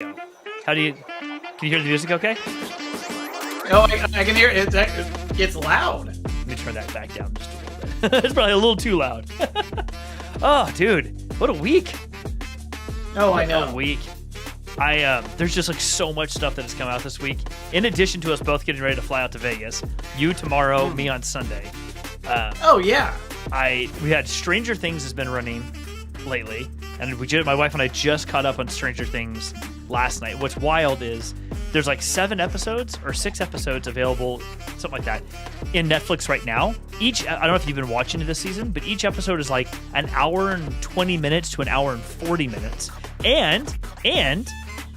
Go. How do you? Can you hear the music? Okay. Oh, I can hear it. It's loud. Let me turn that back down just a little bit. It's probably a little too loud. Oh, dude, what a week! Oh, I know. What a week. There's just like so much stuff that has come out this week. In addition to us both getting ready to fly out to Vegas, you tomorrow, me on Sunday. Oh yeah. We had Stranger Things has been running lately, and my wife and I just caught up on Stranger Things last night. What's wild is there's like 7 episodes or 6 episodes available, something like that, in Netflix right now. I don't know if you've been watching it this season, but each episode is like an hour and 20 minutes to an hour and 40 minutes. And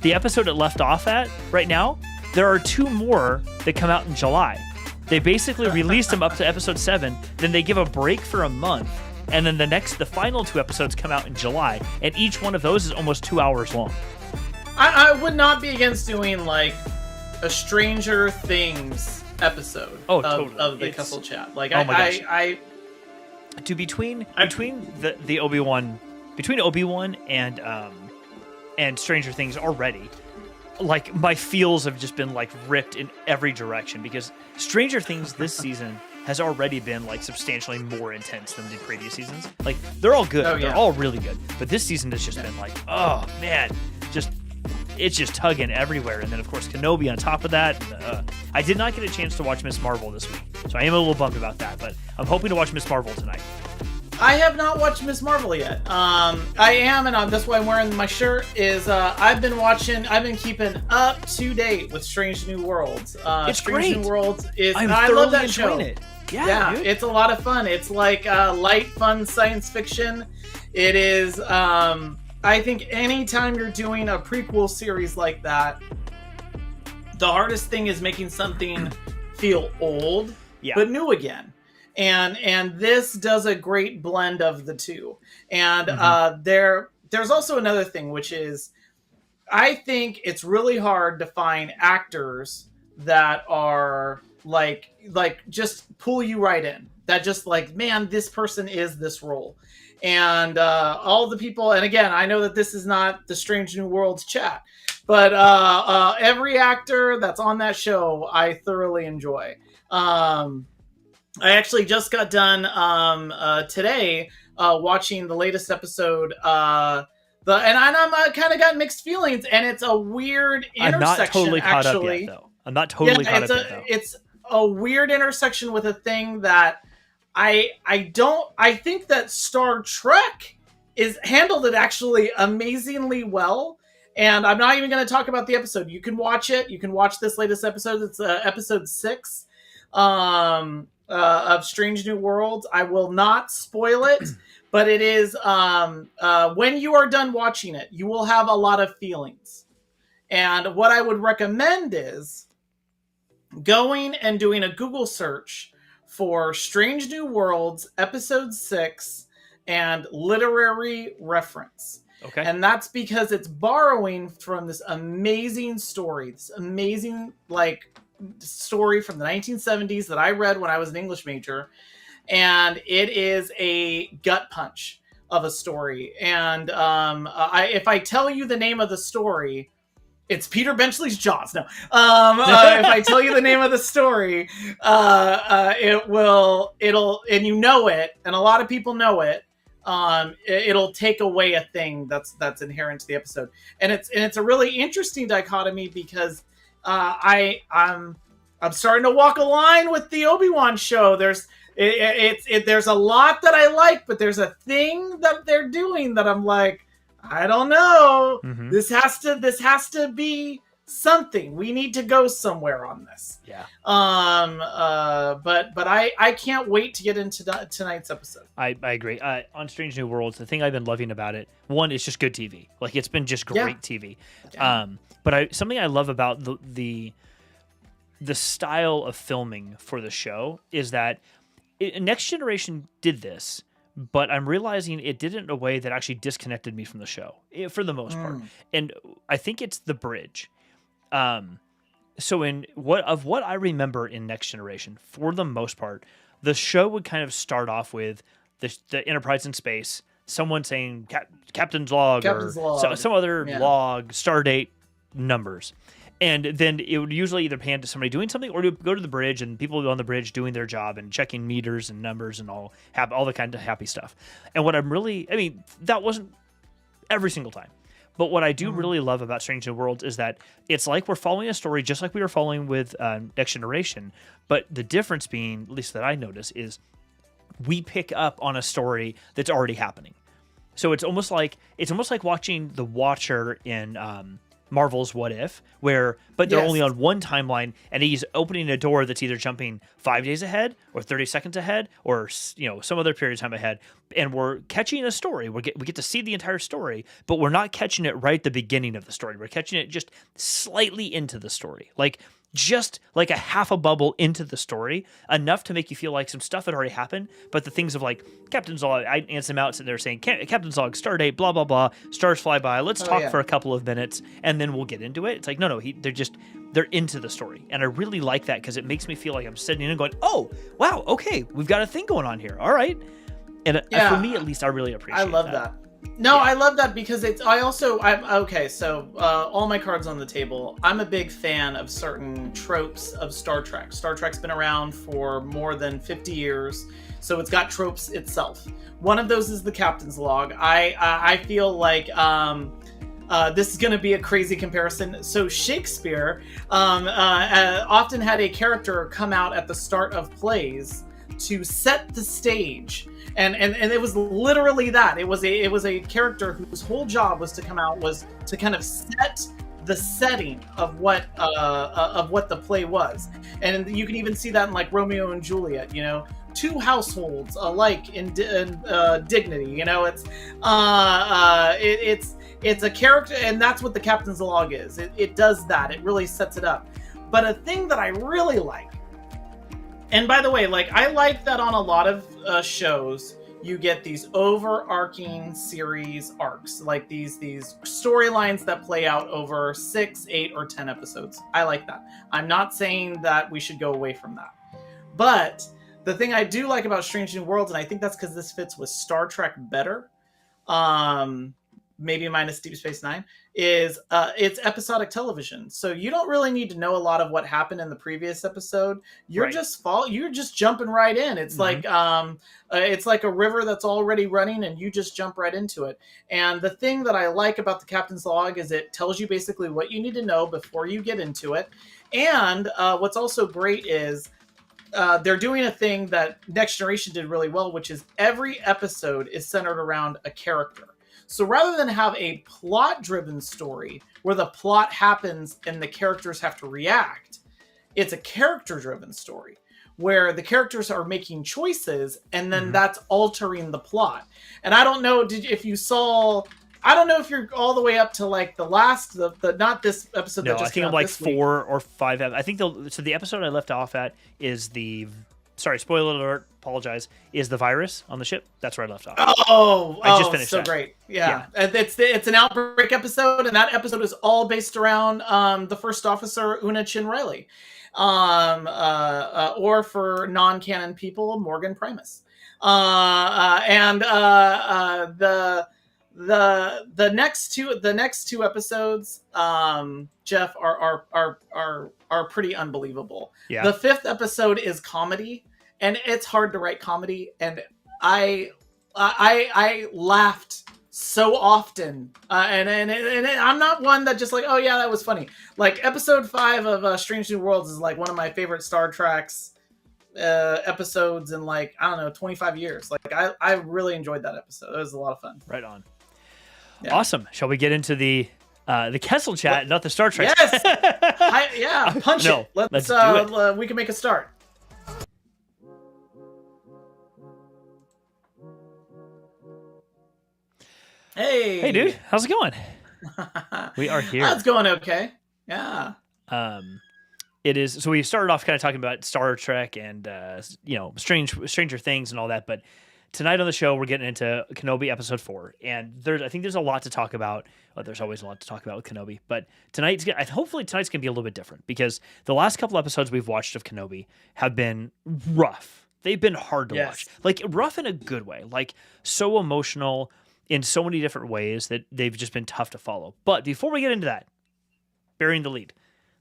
the episode it left off at right now, there are 2 more that come out in July. They basically released them up to episode 7, then they give a break for a month, and then the final 2 episodes come out in July, and each one of those is almost 2 hours long. I would not be against doing like a Stranger Things episode of the Cussle Chat. Like, oh my gosh. Between Obi-Wan and Stranger Things already, like my feels have just been like ripped in every direction, because Stranger Things this season has already been like substantially more intense than the previous seasons. Like, they're all good. They're all really good. But this season has just been like, oh man, it's just tugging everywhere. And then of course Kenobi on top of that. I did not get a chance to watch Miss Marvel this week, so I am a little bummed about that, but I'm hoping to watch Miss Marvel tonight. I have not watched Miss Marvel yet. I am, and that's why I'm wearing my shirt, is I've been keeping up to date with Strange New Worlds. It's Strange great. New Worlds is, I love that show. It. Yeah, dude. It's a lot of fun. It's like light, fun science fiction. It is, I think anytime you're doing a prequel series like that, the hardest thing is making something feel old, but new again. And this does a great blend of the two. And there's also another thing, which is I think it's really hard to find actors that are like just pull you right in. That just like, man, this person is this role. And all the people, and again, I know that this is not the Strange New Worlds chat, but every actor that's on that show, I thoroughly enjoy. I actually just got done today watching the latest episode. And I'm kind of got mixed feelings, and it's a weird intersection. I'm not totally caught up yet, though. I'm not totally caught up yet, though. It's a weird intersection with a thing that I think that Star Trek is handled it actually amazingly well. And I'm not even going to talk about the episode. You can watch it. You can watch this latest episode. It's episode 6 of Strange New Worlds. I will not spoil it, but it is when you are done watching it, you will have a lot of feelings. And what I would recommend is going and doing a Google search for Strange New Worlds episode 6 and literary reference. Okay. And that's because it's borrowing from this amazing story, this amazing story from the 1970s that I read when I was an English major. And it is a gut punch of a story. And if I tell you the name of the story, it's Peter Benchley's Jaws. No. If I tell you the name of the story, it'll, and you know it, and a lot of people know it, it'll take away a thing that's inherent to the episode. And it's a really interesting dichotomy, because I'm starting to walk a line with the Obi-Wan show. There's a lot that I like, but there's a thing that they're doing that I'm like, I don't know. Mm-hmm. This has to be something. We need to go somewhere on this. Yeah. But I can't wait to get into tonight's episode. I agree. On Strange New Worlds, the thing I've been loving about it, one, it's just good TV. Like, it's been just great TV. Yeah. But something I love about the style of filming for the show is that Next Generation did this, but I'm realizing it did it in a way that actually disconnected me from the show for the most part. And I think it's the bridge. So what I remember in Next Generation, for the most part, the show would kind of start off with the Enterprise in space, someone saying Captain's log or some other log, star date, numbers. And then it would usually either pan to somebody doing something, or to go to the bridge and people on the bridge doing their job and checking meters and numbers and all the kind of happy stuff. And what that wasn't every single time. But what I do really love about Strange New Worlds is that it's like we're following a story just like we were following with Next Generation. But the difference being, at least that I notice, is we pick up on a story that's already happening. So it's almost like watching The Watcher in Marvel's What If, but they're only on one timeline, and he's opening a door that's either jumping 5 days ahead or 30 seconds ahead or some other period of time ahead, and we're catching a story. We get to see the entire story, but we're not catching it right at the beginning of the story. We're catching it just slightly into the story, just like a half a bubble into the story, enough to make you feel like some stuff had already happened. But the things of like Captain Zog, I answer them out sitting there saying, Captain Zog, stardate, blah, blah, blah, stars fly by. Let's talk for a couple of minutes and then we'll get into it. It's like, no, they're into the story. And I really like that because it makes me feel like I'm sitting in and going, oh, wow, okay, we've got a thing going on here. All right. And for me, at least, I really appreciate that. I love that. No, I love that because all my cards on the table. I'm a big fan of certain tropes of Star Trek. Star Trek's been around for more than 50 years, so it's got tropes itself. One of those is the Captain's Log. I feel like this is going to be a crazy comparison. So Shakespeare often had a character come out at the start of plays to set the stage. And it was literally that. It was a character whose whole job was to come out, was to kind of set the setting of what the play was. And you can even see that in like Romeo and Juliet, two households alike in dignity. It's a character, and that's what the Captain's Log is. It does that. It really sets it up. But a thing that I really like, and by the way, I like that on a lot of shows, you get these overarching series arcs, like these storylines that play out over 6, 8, or 10 episodes. I like that. I'm not saying that we should go away from that. But the thing I do like about Strange New Worlds, and I think that's because this fits with Star Trek better, maybe minus Deep Space Nine, is it's episodic television. So you don't really need to know a lot of what happened in the previous episode. You're just jumping right in. It's like a river that's already running and you just jump right into it. And the thing that I like about the Captain's Log is it tells you basically what you need to know before you get into it. And what's also great is they're doing a thing that Next Generation did really well, which is every episode is centered around a character. So rather than have a plot-driven story where the plot happens and the characters have to react, it's a character-driven story where the characters are making choices and then that's altering the plot. And I don't know if you're all the way up to like the last, not this episode. No, that just I think I'm like 4 week. or 5. I think so the episode I left off at is spoiler alert, apologize, is the virus on the ship. That's where I left off. I just finished that. Great. Yeah. It's an outbreak episode, and that episode is all based around the first officer, Una Chin Riley. Or for non-canon people, Morgan Primus. The next two episodes, Jeff, are pretty unbelievable. Yeah. The 5th episode is comedy, and it's hard to write comedy, and I laughed so often, and I'm not one that just like, oh yeah, that was funny. Like episode 5 of Strange New Worlds is like one of my favorite Star Trek's episodes in 25 years. Like I really enjoyed that episode. It was a lot of fun. Right on. Yeah. Awesome. Shall we get into the Kessel chat, not the Star Trek? Yes. Punch it. Let's do it. We can make a start. Hey, dude. How's it going? We are here. It's going okay. Yeah. It is. So we started off kind of talking about Star Trek and Stranger Things and all that, but tonight on the show we're getting into Kenobi episode 4, and I think there's a lot to talk about. Well, there's always a lot to talk about with Kenobi, but hopefully tonight's gonna be a little bit different because the last couple episodes we've watched of Kenobi have been rough. They've been hard to watch, like rough in a good way, like so emotional in so many different ways that they've just been tough to follow. But before we get into that, bearing the lead.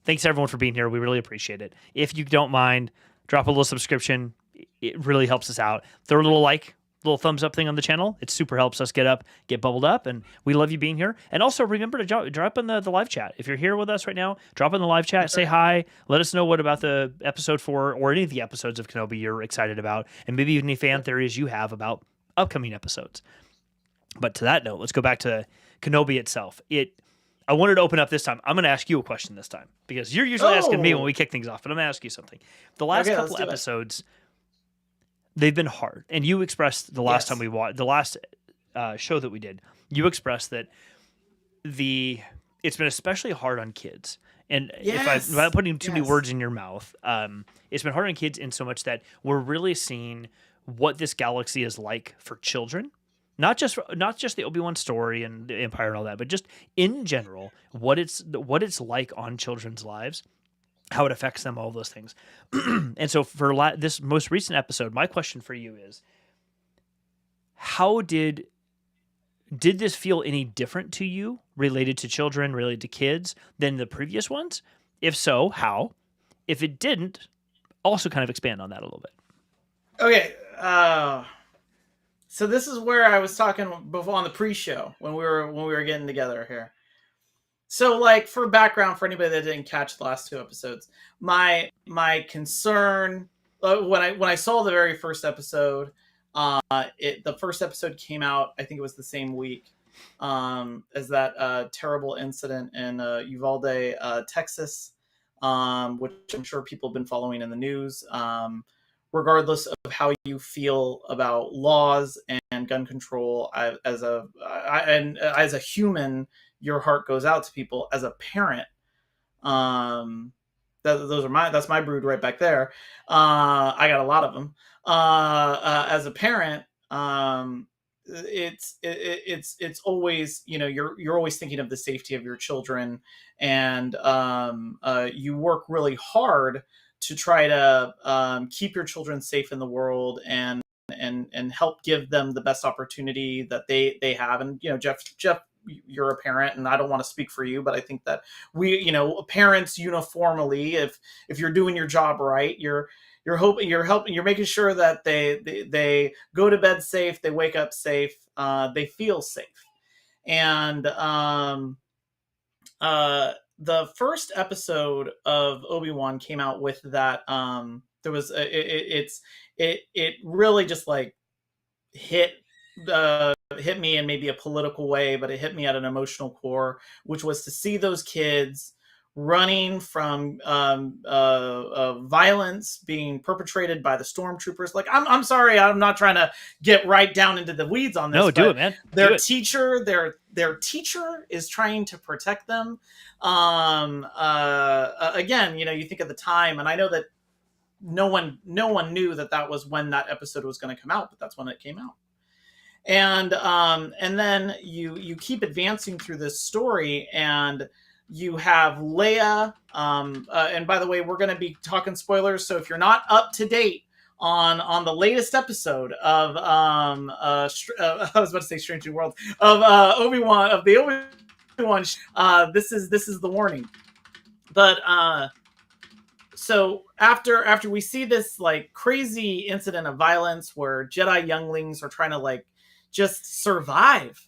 Thanks everyone for being here. We really appreciate it. If you don't mind, drop a little subscription. It really helps us out. Throw a little thumbs up thing on the channel. It super helps us get bubbled up, and we love you being here. And also remember to drop in the live chat. If you're here with us right now, drop in the live chat, say hi, let us know what about the episode 4 or any of the episodes of Kenobi you're excited about, and maybe even any fan theories you have about upcoming episodes. But to that note, let's go back to Kenobi itself. I wanted to open up this time. I'm going to ask you a question this time because you're usually asking me when we kick things off, but I'm going to ask you something. The last couple episodes, they've been hard. And you expressed the last time we watched, the last show that we did, you expressed that it's been especially hard on kids. And without putting too many words in your mouth, it's been hard on kids in so much that we're really seeing what this galaxy is like for children. Not just the Obi-Wan story and the Empire and all that, but just in general, what it's like on children's lives, how it affects them, all those things. And so for this most recent episode, my question for you is, how did this feel any different to you related to children, related to kids than the previous ones? If so, how? If it didn't, also kind of expand on that a little bit. Okay. So this is where I was talking before on the pre-show when we were getting together here. So, like, for background, for anybody that didn't catch the last 2 episodes, my concern when I saw the very first episode, the first episode came out, I think it was the same week as that terrible incident in Uvalde, Texas, which I'm sure people have been following in the news. Regardless of how you feel about laws and gun control, as a human, your heart goes out to people. As a parent, that's my brood right back there. I got a lot of them. As a parent, it's always, you're always thinking of the safety of your children, and you work really hard to try to keep your children safe in the world and help give them the best opportunity that they have. And, Jeff, you're a parent, and I don't want to speak for you, but I think that parents uniformly, if you're doing your job right, you're making sure that they go to bed safe, they wake up safe, they feel safe. And, the first episode of Obi-Wan came out with that. There was it really just like hit me in maybe a political way, but it hit me at an emotional core, which was to see those kids running from violence being perpetrated by the stormtroopers. Like, I'm sorry, I'm not trying to get right down into the weeds on this. No, do it, man. Their teacher is trying to protect them. Again, you think of the time, and I know that no one knew that was when that episode was going to come out, but that's when it came out. And then you keep advancing through this story, and you have Leia, and by the way, we're going to be talking spoilers, so if you're not up to date on the latest episode of I was about to say Strange New Worlds, of Obi-Wan, of the Obi-Wan, this is the warning. But so after we see this like crazy incident of violence where Jedi younglings are trying to like just survive,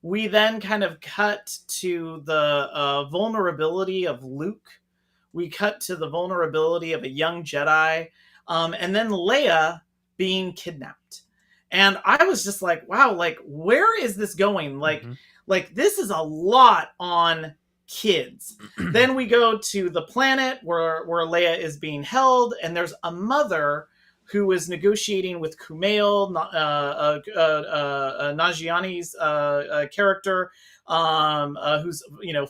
we then kind of cut to the vulnerability of Luke. We cut to the vulnerability of a young Jedi, and then Leia being kidnapped. And I was just like, wow, like, where is this going? Like, like this is a lot on kids. Then we go to the planet where Leia is being held, and there's a mother who is negotiating with Kumail, Nanjiani's character, who's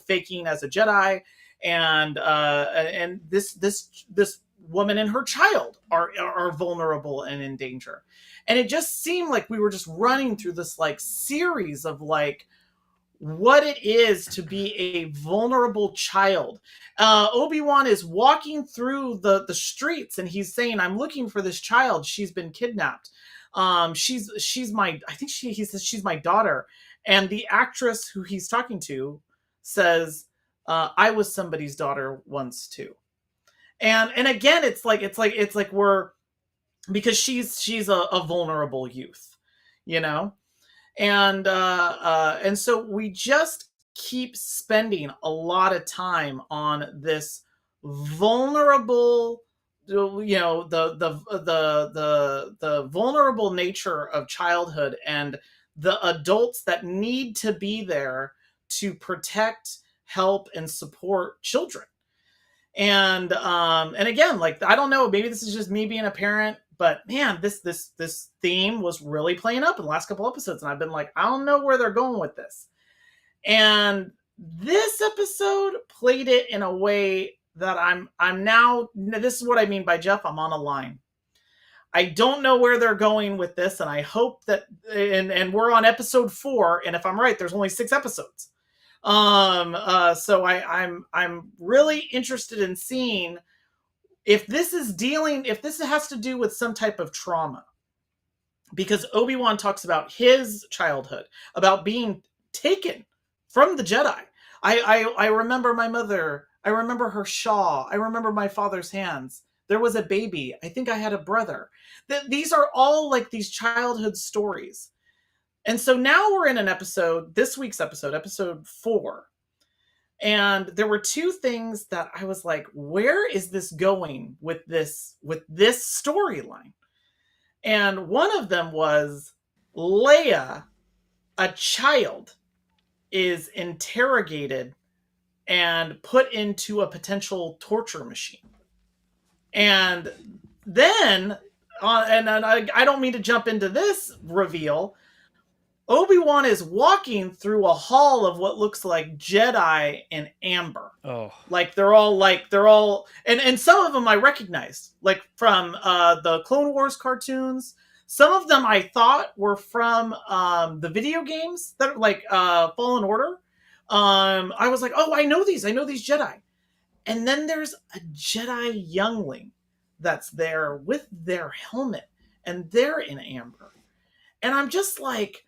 faking as a Jedi, and this woman and her child are vulnerable and in danger, and it just seemed like we were just running through this like series of like what it is to be a vulnerable child. Obi-Wan is walking through the streets, and he's saying, "I'm looking for this child. She's been kidnapped. She's my, I think he says she's my daughter." And the actress who he's talking to says, I was somebody's daughter once too. And again, it's like we're, because she's a vulnerable youth, you know, and so we just keep spending a lot of time on this vulnerable, the vulnerable nature of childhood, and the adults that need to be there to protect, help, and support children. And again, like, I don't know, maybe this is just me being a parent, but man, this theme was really playing up in the last couple episodes, and I've been like, I don't know where they're going with this. And this episode played it in a way that I'm now, this is what I mean by, Jeff, I'm on a line. I don't know where they're going with this, and I hope that, and we're on episode 4, and if I'm right, there's only 6 episodes. So I'm really interested in seeing if this has to do with some type of trauma, because Obi-Wan talks about his childhood, about being taken from the Jedi. I remember my mother. I remember her shawl. I remember my father's hands. There was a baby. I think I had a brother. These are all like these childhood stories. And so now we're in an episode, this week's episode 4. And there were 2 things that I was like, where is this going with this storyline? And one of them was Leia, a child, is interrogated and put into a potential torture machine. And then, and I don't mean to jump into this reveal, Obi-Wan is walking through a hall of what looks like Jedi in amber. Oh, Like they're all, and some of them I recognized, like from the Clone Wars cartoons. Some of them I thought were from the video games that are like Fallen Order. I was like, oh, I know these Jedi. And then there's a Jedi youngling that's there with their helmet, and they're in amber. And I'm just like,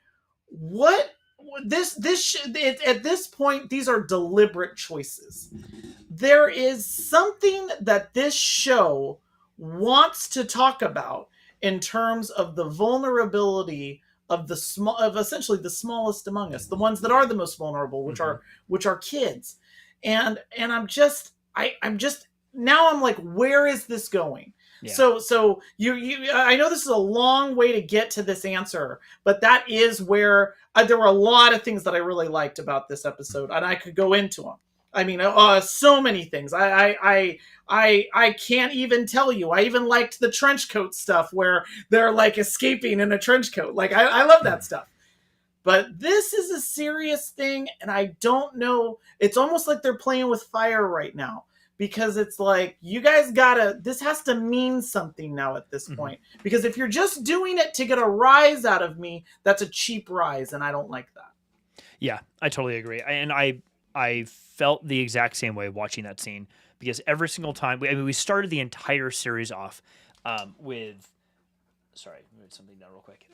what? At this point, these are deliberate choices. There is something that this show wants to talk about in terms of the vulnerability of essentially the smallest among us, the ones that are the most vulnerable, which are kids. And I'm just now I'm like, where is this going? Yeah. So you I know this is a long way to get to this answer, but that is where there were a lot of things that I really liked about this episode, and I could go into them. I mean, so many things. I can't even tell you. I even liked the trench coat stuff where they're like escaping in a trench coat. Like I love that stuff. But this is a serious thing, and I don't know. It's almost like they're playing with fire right now, because it's like, you guys this has to mean something now at this point. Because if you're just doing it to get a rise out of me, that's a cheap rise, and I don't like that. Yeah, I totally agree. And I felt the exact same way watching that scene, because every single time, we started the entire series off with... Sorry, I wrote something down real quick.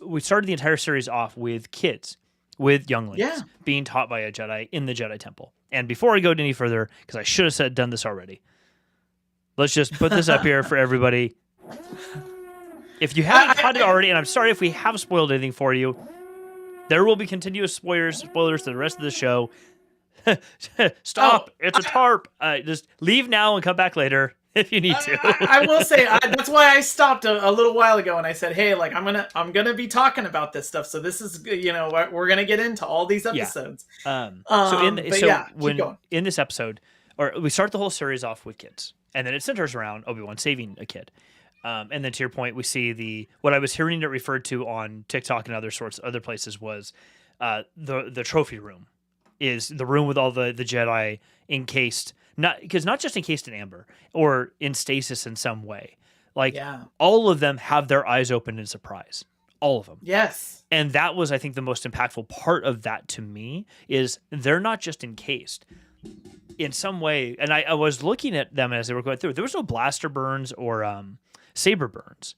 We started the entire series off with kids, with younglings, being taught by a Jedi in the Jedi Temple. And before I go any further, because I should have done this already, let's just put this up here for everybody. If you haven't caught it already, and I'm sorry if we have spoiled anything for you, there will be continuous spoilers to the rest of the show. Stop! It's a tarp. Just leave now and come back later if you need to. I will say that's why I stopped a little while ago, and I said, "Hey, like I'm gonna be talking about this stuff, so this is we're gonna get into all these episodes." Yeah. In this episode, or we start the whole series off with kids, and then it centers around Obi-Wan saving a kid. And then to your point, we see what I was hearing it referred to on TikTok and other places was the trophy room, is the room with all the Jedi encased. Not just encased in amber or in stasis in some way. Like all of them have their eyes open in surprise. All of them. Yes. And that was, I think, the most impactful part of that to me, is they're not just encased in some way. And I was looking at them as they were going through. There was no blaster burns or saber burns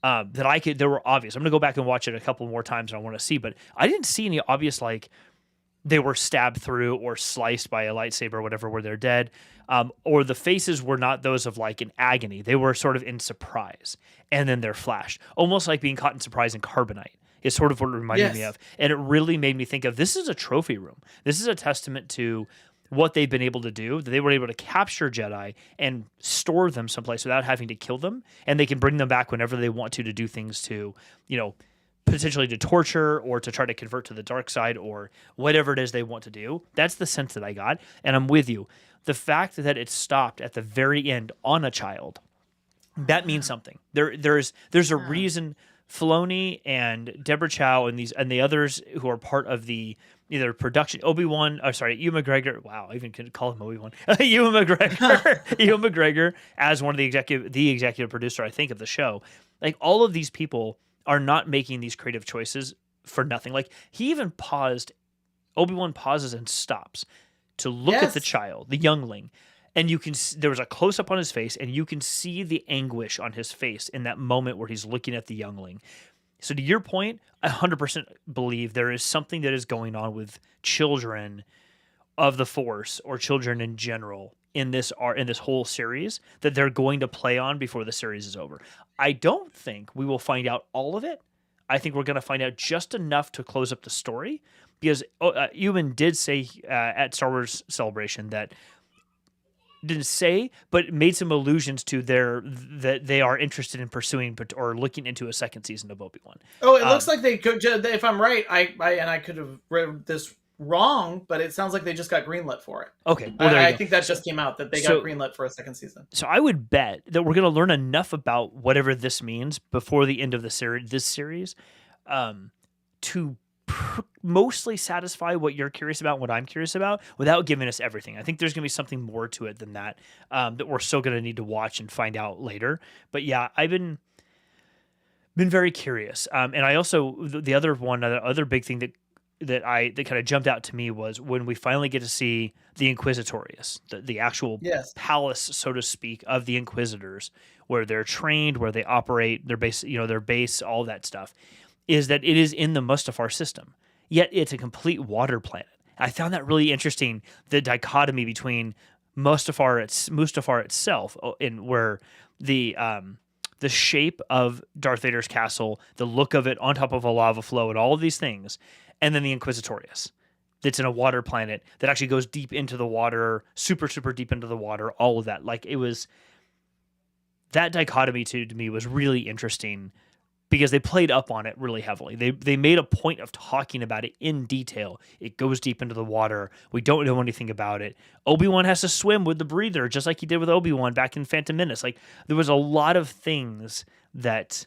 that they were obvious. I'm going to go back and watch it a couple more times, and I want to see, but I didn't see any obvious, like, they were stabbed through or sliced by a lightsaber or whatever, where they're dead. Or the faces were not those of like in agony. They were sort of in surprise. And then they're flashed. Almost like being caught in surprise in Carbonite is sort of what it reminded me Yes. of. And it really made me think of, this is a trophy room. This is a testament to what they've been able to do, that they were able to capture Jedi and store them someplace without having to kill them. And they can bring them back whenever they want to do things to, potentially to torture or to try to convert to the dark side or whatever it is they want to do. That's the sense that I got. And I'm with you. The fact that it stopped at the very end on a child, that means something. There's a reason Filoni and Deborah Chow and the others who are part of the either production, Ewan McGregor. Wow, I even could call him Obi-Wan. Ewan McGregor as one of the executive producer, I think, of the show. Like, all of these people are not making these creative choices for nothing. Like, Obi-Wan pauses and stops to look at the child, the youngling, and there was a close up on his face, and you can see the anguish on his face in that moment where he's looking at the youngling. So to your point, I 100% believe there is something that is going on with children of the Force or children in general in this whole series that they're going to play on before the series is over. I don't think we will find out all of it. I think we're going to find out just enough to close up the story, because Ewan did say at Star Wars Celebration that didn't say, but made some allusions to that they are interested in pursuing or looking into a second season of Obi-Wan. Oh, it looks like they could. If I'm right, I could have read this wrong, but it sounds like they just got greenlit for it. Okay, well, I think that just came out that they got greenlit for a second season. So I would bet that we're going to learn enough about whatever this means before the end of this series, to mostly satisfy what you're curious about, what I'm curious about, without giving us everything. I think there's going to be something more to it than that, that we're still going to need to watch and find out later. But yeah, I've been very curious. And I also, the other big thing that kind of jumped out to me was when we finally get to see the Inquisitorious, the actual palace, so to speak, of the Inquisitors, where they're trained, where they operate, their base, all that stuff, is that it is in the Mustafar system, yet it's a complete water planet. I found that really interesting, the dichotomy between Mustafar itself, in where the shape of Darth Vader's castle, the look of it on top of a lava flow, and all of these things, and then the Inquisitorious, that's in a water planet that actually goes deep into the water, super, super deep into the water, all of that. Like, it was, that dichotomy to me was really interesting, because they played up on it really heavily. They made a point of talking about it in detail. It goes deep into the water. We don't know anything about it. Obi-Wan has to swim with the breather, just like he did with Obi-Wan back in Phantom Menace. Like, there was a lot of things that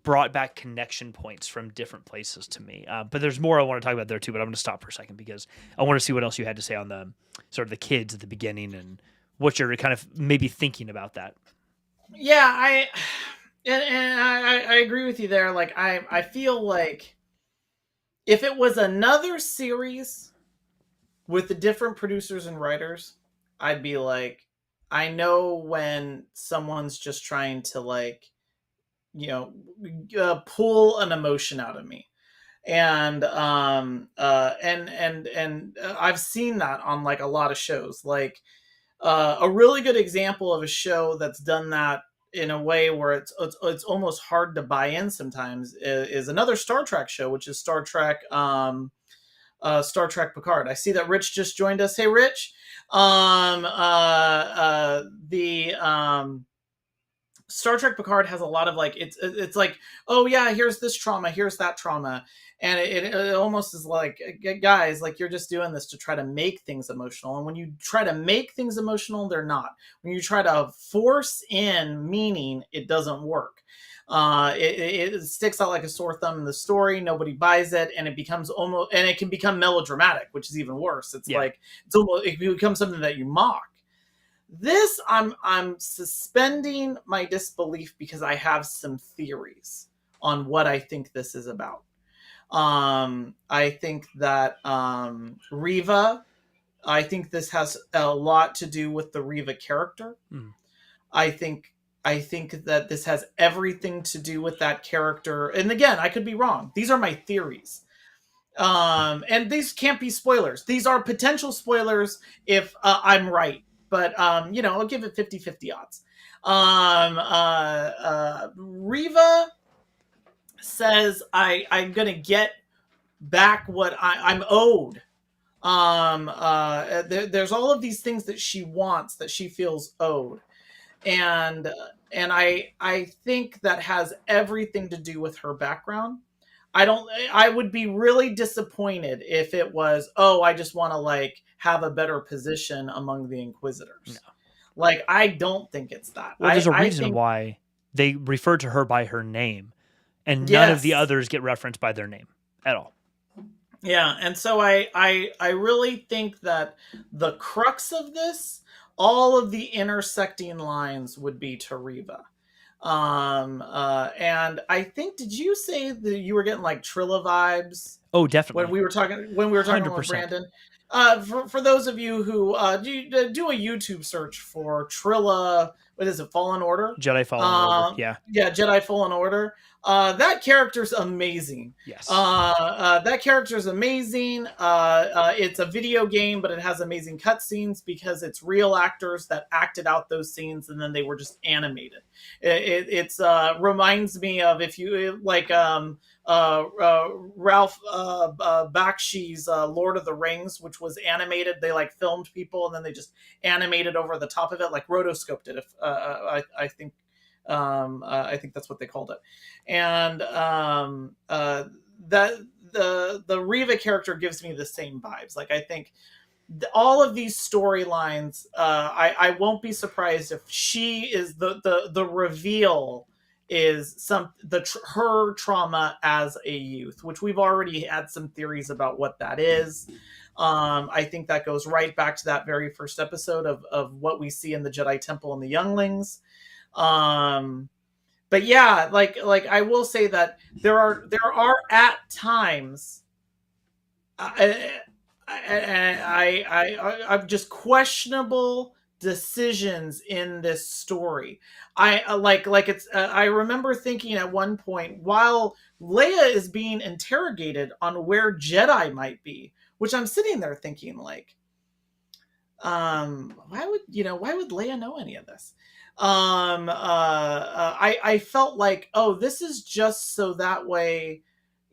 brought back connection points from different places to me. But there's more I want to talk about there too, but I'm going to stop for a second because I want to see what else you had to say on the sort of the kids at the beginning and what you're kind of maybe thinking about that. Yeah, I agree with you there. Like, I feel like if it was another series with the different producers and writers, I'd be like, I know when someone's just trying to pull an emotion out of me. And I've seen that on like a lot of shows. Like, a really good example of a show that's done that in a way where it's almost hard to buy in sometimes is another Star Trek show, which is Star Trek Picard. I see that Rich just joined us. Hey, Rich. Star Trek Picard has a lot of it's like, oh yeah, here's this trauma, here's that trauma, and it almost is like, guys, like, you're just doing this to try to make things emotional, and when you try to make things emotional, they're not. When you try to force in meaning, it doesn't work. It sticks out like a sore thumb in the story. Nobody buys it, and it can become melodramatic, which is even worse. It becomes something that you mock. This, I'm suspending my disbelief because I have some theories on what I think this is about. I think that Reva, I think this has a lot to do with the Reva character. I think that this has everything to do with that character. And again, I could be wrong. These are my theories. And these can't be spoilers. These are potential spoilers if I'm right. But, I'll give it 50-50 odds. Riva says I'm going to get back what I'm owed. There's all of these things that she wants that she feels owed. And I think that has everything to do with her background. I would be really disappointed if it was, oh, I just want to like have a better position among the Inquisitors. No. Like, I don't think it's that. Well, there's a I reason think, why they refer to her by her name, and none of the yes. others get referenced by their name at all. Yeah, and so I really think that the crux of this, all of the intersecting lines would be to Riva. And I think, did you say that you were getting like Trilla vibes Oh, definitely. when we were talking with 100%. Brandon? For those of you who do a YouTube search for Trilla, what is it, Fallen Order? Jedi Fallen Order. Yeah. Yeah, Jedi Fallen Order. That character's amazing. Yes. That character's amazing. It's a video game, but it has amazing cutscenes because it's real actors that acted out those scenes and then they were just animated. It reminds me of, if you like, Ralph Bakshi's Lord of the Rings, which was animated. They like filmed people and then they just animated over the top of it, like rotoscoped it. If I think. I think that's what they called it, and that the Riva character gives me the same vibes. Like, I think all of these storylines, I won't be surprised if she is the reveal is her trauma as a youth, which we've already had some theories about what that is. I think that goes right back to that very first episode of what we see in the Jedi Temple and the younglings. But yeah, like I will say that there are at times I've just questionable decisions in this story. I remember thinking at one point, while Leia is being interrogated on where Jedi might be, which I'm sitting there thinking, like, why would Leia know any of this? I felt like, oh, this is just so that way,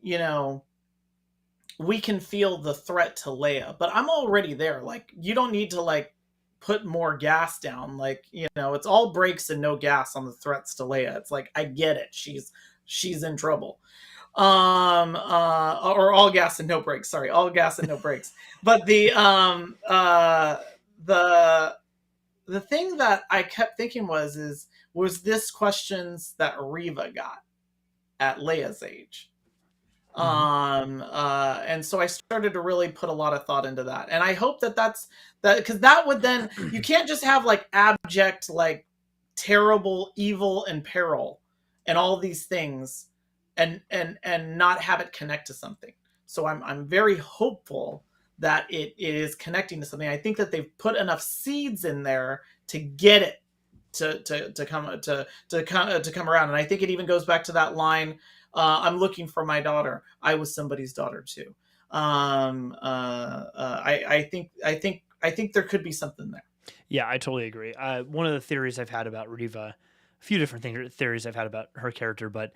we can feel the threat to Leia. But I'm already there. Like, you don't need to like put more gas down. Like, it's all brakes and no gas on the threats to Leia. It's like, I get it. She's in trouble. Or all gas and no brakes. Sorry, all gas and no brakes. But the thing that I kept thinking was this questions that Riva got at Leia's age. And so I started to really put a lot of thought into that. And I hope that's because that would then, you can't just have like abject, like terrible, evil, and peril and all these things and not have it connect to something. So I'm very hopeful that it is connecting to something. I think that they've put enough seeds in there to get it to come around. And I think it even goes back to that line, I'm looking for my daughter. I was somebody's daughter too. I think there could be something there. Yeah, I totally agree. One of the theories I've had about Riva, a few different theories I've had about her character, but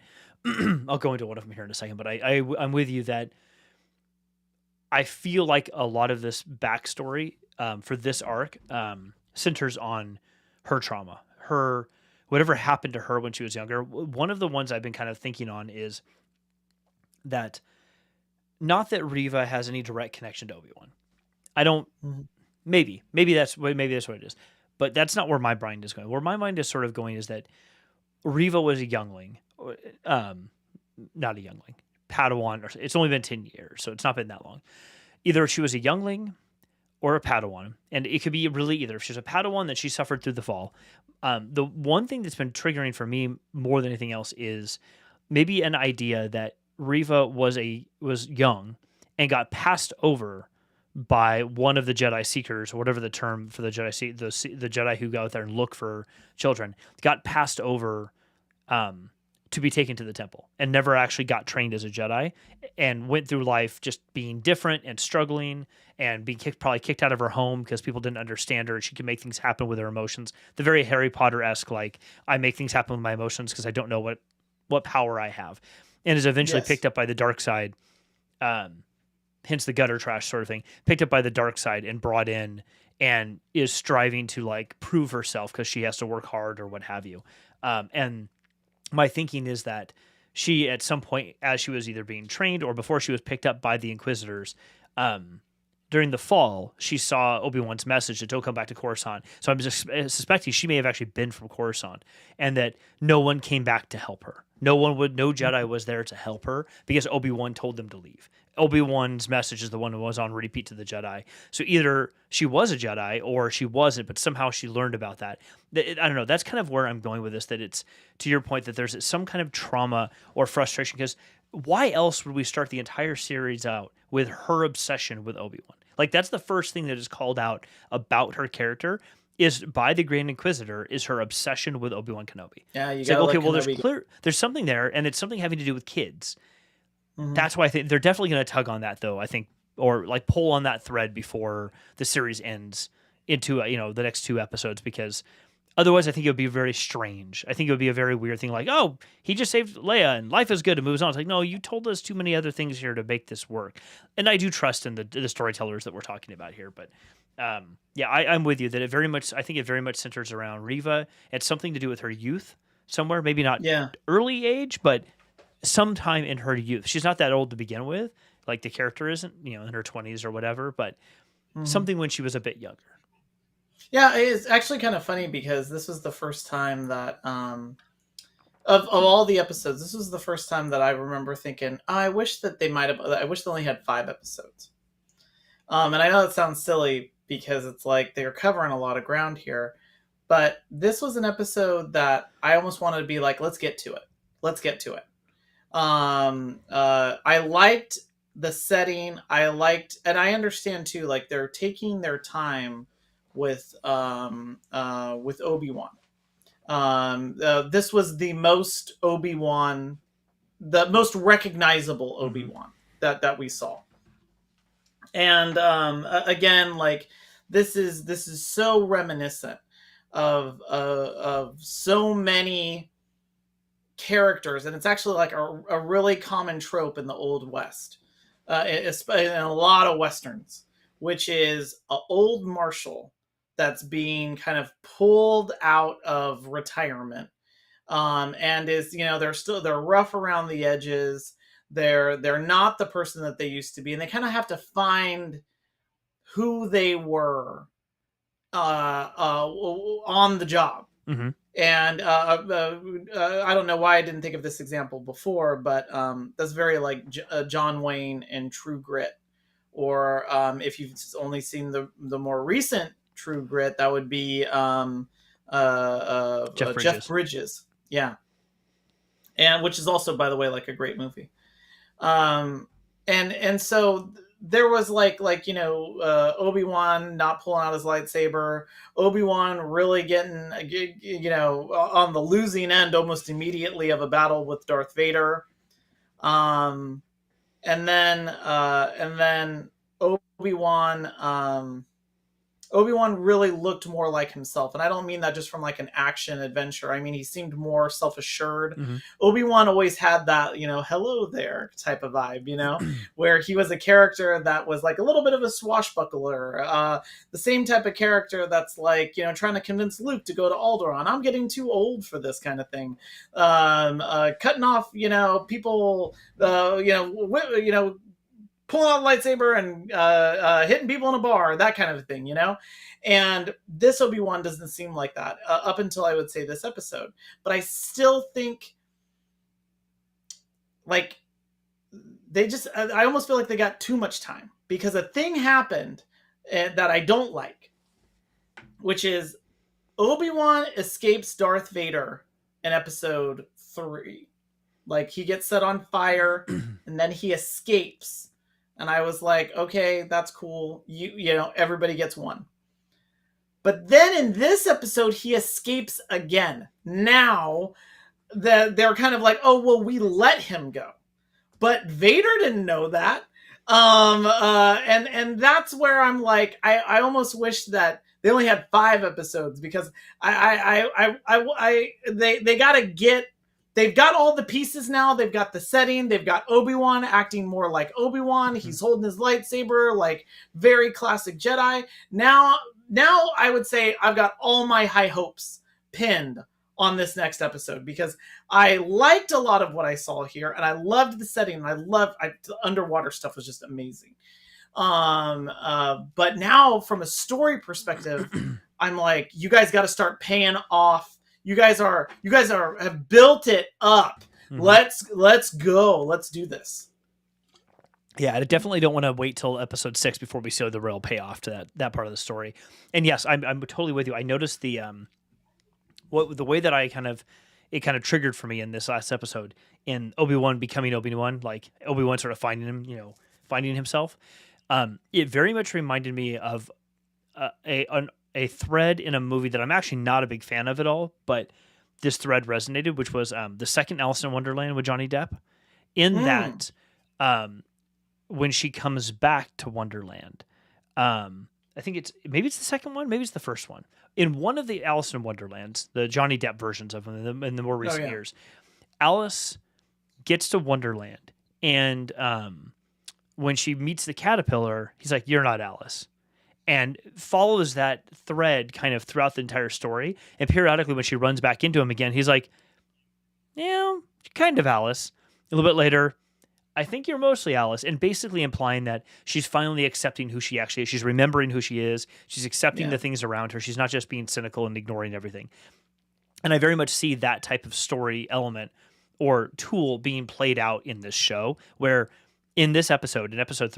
I'll go into one of them here in a second. But I'm with you that I feel like a lot of this backstory for this arc centers on her trauma, whatever happened to her when she was younger. One of the ones I've been kind of thinking on is that, not that Riva has any direct connection to Obi-Wan. I don't. Maybe that's what it is, but that's not where my mind is going. Where my mind is sort of going is that Riva was a youngling, not a youngling, Padawan. It's only been 10 years, so it's not been that long. Either she was a youngling or a Padawan, and it could be really either. If she's a Padawan, then she suffered through the fall. The one thing that's been triggering for me more than anything else is maybe an idea that Riva was young and got passed over by one of the Jedi Seekers, or whatever the term for the Jedi, the Jedi who go out there and look for children, got passed over to to be taken to the temple and never actually got trained as a Jedi and went through life just being different and struggling and being probably kicked out of her home because people didn't understand her. She could make things happen with her emotions. The very Harry Potter-esque, like, I make things happen with my emotions because I don't know what power I have. And is eventually picked up by the dark side, hence the gutter trash sort of thing, picked up by the dark side and brought in and is striving to like prove herself because she has to work hard or what have you. And my thinking is that she, at some point, as she was either being trained or before she was picked up by the Inquisitors, during the fall, she saw Obi-Wan's message that don't come back to Coruscant. So I'm just suspecting she may have actually been from Coruscant, and that no one came back to help her. No Jedi was there to help her because Obi-Wan told them to leave. Obi-Wan's message is the one that was on repeat to the Jedi. So either she was a Jedi or she wasn't, but somehow she learned about that. I don't know. That's kind of where I'm going with this, that it's, to your point, that there's some kind of trauma or frustration, because why else would we start the entire series out with her obsession with Obi-Wan? Like, that's the first thing that is called out about her character, is by the Grand Inquisitor, is her obsession with Obi-Wan Kenobi. Yeah, you got got okay. Well, there's something there, and it's something having to do with kids. Mm-hmm. That's why I think they're definitely going to tug on that, though. I think, or like pull on that thread before the series ends into the next 2 episodes, because otherwise, I think it would be very strange. I think it would be a very weird thing, like, oh, he just saved Leia and life is good and moves on. It's like, no, you told us too many other things here to make this work. And I do trust in the storytellers that we're talking about here. But yeah, I'm with you that I think it very much centers around Reva. It's something to do with her youth somewhere, maybe not early age, but sometime in her youth. She's not that old to begin with. Like the character isn't, in her 20s or whatever, but something when she was a bit younger. Yeah, it's actually kind of funny because this was the first time that, of all the episodes, this was the first time that I remember thinking, I wish they only had 5 episodes. And I know that sounds silly because it's like they're covering a lot of ground here, but this was an episode that I almost wanted to be like, let's get to it. I liked the setting. And I understand too, like they're taking their time with Obi-Wan. This was the most Obi-Wan, the most recognizable Obi-Wan that we saw. And again, like this is so reminiscent of so many characters, and it's actually like a really common trope in the Old West, in a lot of Westerns, which is an old marshal that's being kind of pulled out of retirement, and is they're rough around the edges. They're not the person that they used to be, and they kind of have to find who they were on the job. Mm-hmm. And I don't know why I didn't think of this example before, but that's very like John Wayne in True Grit, or if you've only seen the more recent True Grit, that would be Jeff Bridges. Yeah. And which is also, by the way, like a great movie. And so there was Obi-Wan not pulling out his lightsaber, Obi-Wan really getting, on the losing end almost immediately of a battle with Darth Vader. And then Obi-Wan really looked more like himself. And I don't mean that just from like an action adventure. I mean, he seemed more self-assured. Mm-hmm. Obi-Wan always had that, hello there type of vibe, where he was a character that was like a little bit of a swashbuckler. The same type of character that's like, trying to convince Luke to go to Alderaan. I'm getting too old for this kind of thing. Cutting off, people, pulling out a lightsaber and hitting people in a bar, that kind of thing, And this Obi-Wan doesn't seem like that up until I would say this episode. But I still think, like, I almost feel like they got too much time, because a thing happened that I don't like, which is Obi-Wan escapes Darth Vader in episode 3. Like, he gets set on fire and then he escapes. And I was like, okay, that's cool. Everybody gets one. But then in this episode, he escapes again. Now, they're kind of like, oh well, we let him go, but Vader didn't know that. And that's where I'm like, I almost wish that they only had 5 episodes, because they gotta get, they've got all the pieces now. They've got the setting. They've got Obi-Wan acting more like Obi-Wan. He's holding his lightsaber, like very classic Jedi. Now I would say I've got all my high hopes pinned on this next episode, because I liked a lot of what I saw here, and I loved the setting, and the underwater stuff was just amazing. But now from a story perspective, I'm like, you guys got to start paying off. You guys have built it up. Let's go. Let's do this. Yeah, I definitely don't want to wait till episode 6 before we see the real payoff to that part of the story. And yes, I'm totally with you. I noticed the way that it kind of triggered for me in this last episode, in Obi-Wan becoming Obi-Wan, like Obi-Wan sort of finding him, finding himself. It very much reminded me of a thread in a movie that I'm actually not a big fan of at all, but this thread resonated, which was the second Alice in Wonderland with Johnny Depp. In that, when she comes back to Wonderland, I think maybe it's the second one, maybe it's the first one. In one of the Alice in Wonderlands, the Johnny Depp versions of them in the more recent years, Alice gets to Wonderland, and when she meets the caterpillar, he's like, "You're not Alice," and follows that thread kind of throughout the entire story. And periodically, when she runs back into him again, he's like, "Yeah, kind of Alice." A little bit later, "I think you're mostly Alice," and basically implying that she's finally accepting who she actually is. She's remembering who she is. She's accepting the things around her. She's not just being cynical and ignoring everything. And I very much see that type of story element or tool being played out in this show, where in this episode, in episode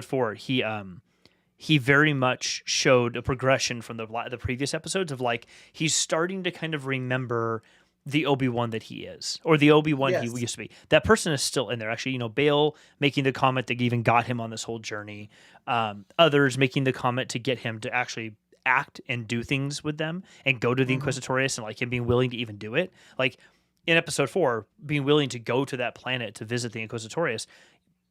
4, he very much showed a progression from the previous episodes of, like, he's starting to kind of remember the Obi-Wan that he is, or the Obi-Wan he used to be. That person is still in there. Actually, Bail making the comment that even got him on this whole journey. Others making the comment to get him to actually act and do things with them and go to the Inquisitorious, and like him being willing to even do it. Like in episode 4, being willing to go to that planet to visit the Inquisitorious.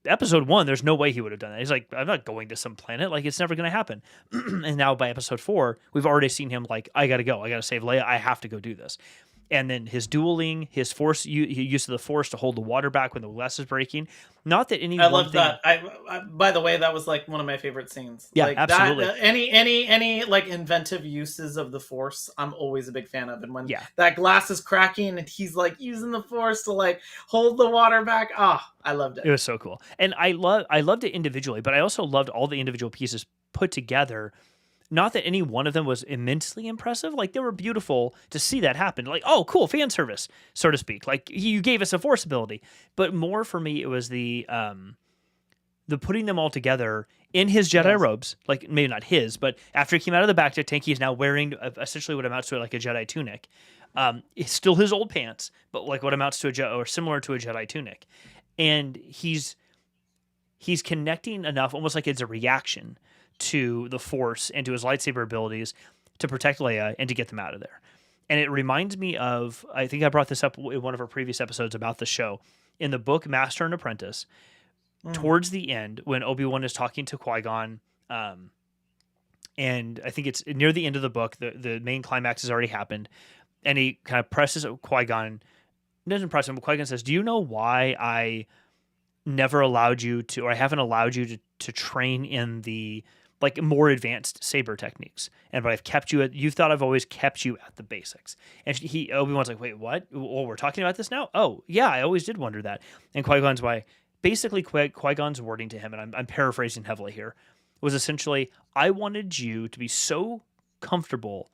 Episode 1, there's no way he would have done that. He's like, "I'm not going to some planet. Like, it's never going to happen." And now by episode 4, we've already seen him like, "I got to go. I got to save Leia. I have to go do this." And then his dueling, his use of the Force to hold the water back when the glass is breaking. Not that any. I love that. I by the way, that was like one of my favorite scenes. Yeah, like absolutely. That, any like inventive uses of the Force, I'm always a big fan of. And when that glass is cracking and he's like using the Force to like hold the water back, I loved it. It was so cool, and I loved it individually, but I also loved all the individual pieces put together. Not that any one of them was immensely impressive. Like, they were beautiful to see that happen. Like, oh, cool, fan service, so to speak. Like, you gave us a Force ability. But more for me, it was the putting them all together in his Jedi robes. Like, maybe not his, but after he came out of the Bacta tank, he's now wearing essentially what amounts to like a Jedi tunic. It's still his old pants, but like what amounts to or similar to a Jedi tunic. And he's connecting enough, almost like it's a reaction to the Force and to his lightsaber abilities to protect Leia and to get them out of there. And it reminds me of, I think I brought this up in one of our previous episodes about the show. In the book Master and Apprentice, towards the end, when Obi-Wan is talking to Qui-Gon, and I think it's near the end of the book, the main climax has already happened, and he kind of presses Qui-Gon, doesn't press him, but Qui-Gon says, "Do you know why I never allowed you to, or I haven't allowed you to train in the like more advanced saber techniques, but I've kept you you thought I've always kept you at the basics?" And Obi-Wan's like, "Wait, what? Well, we're talking about this now? Oh, yeah, I always did wonder that." And Qui-Gon's basically Qui-Gon's wording to him, and I'm paraphrasing heavily here, was essentially, "I wanted you to be so comfortable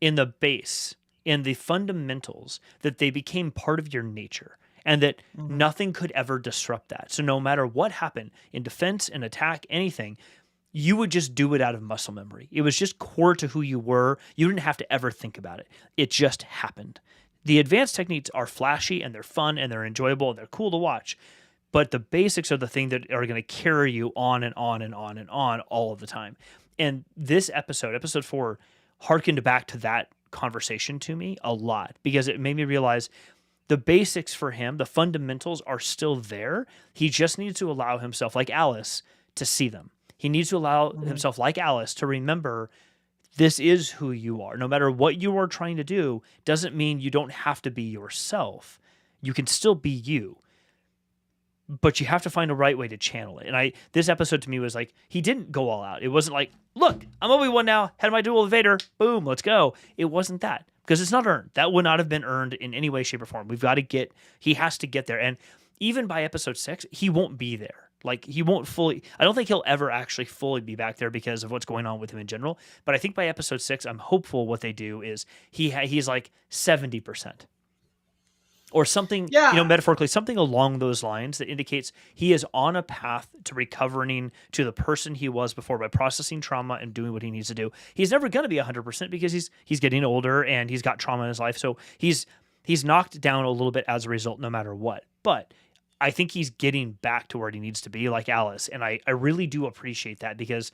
in the base, in the fundamentals, that they became part of your nature, and that nothing could ever disrupt that. So no matter what happened in defense and attack, anything, you would just do it out of muscle memory. It was just core to who you were. You didn't have to ever think about it. It just happened. The advanced techniques are flashy and they're fun and they're enjoyable and they're cool to watch. But the basics are the thing that are going to carry you on and on and on and on all of the time." And this episode 4, harkened back to that conversation to me a lot, because it made me realize the basics for him, the fundamentals are still there. He just needs to allow himself, like Alice, to see them. He needs to allow himself, like Alice, to remember this is who you are. No matter what you are trying to do, doesn't mean you don't have to be yourself. You can still be you, but you have to find a right way to channel it. And this episode to me was like, he didn't go all out. It wasn't like, look, I'm Obi-Wan now, had my duel with Vader, boom, let's go. It wasn't that, because it's not earned. That would not have been earned in any way, shape, or form. He has to get there. And even by episode 6, he won't be there. Like, he won't fully, I don't think he'll ever actually fully be back there because of what's going on with him in general. But I think by episode 6, I'm hopeful what they do is he's like 70%. Or something, metaphorically, something along those lines that indicates he is on a path to recovering to the person he was before by processing trauma and doing what he needs to do. He's never going to be 100% because he's getting older and he's got trauma in his life. So he's knocked down a little bit as a result, no matter what. But I think he's getting back to where he needs to be, like Alice. And I really do appreciate that, because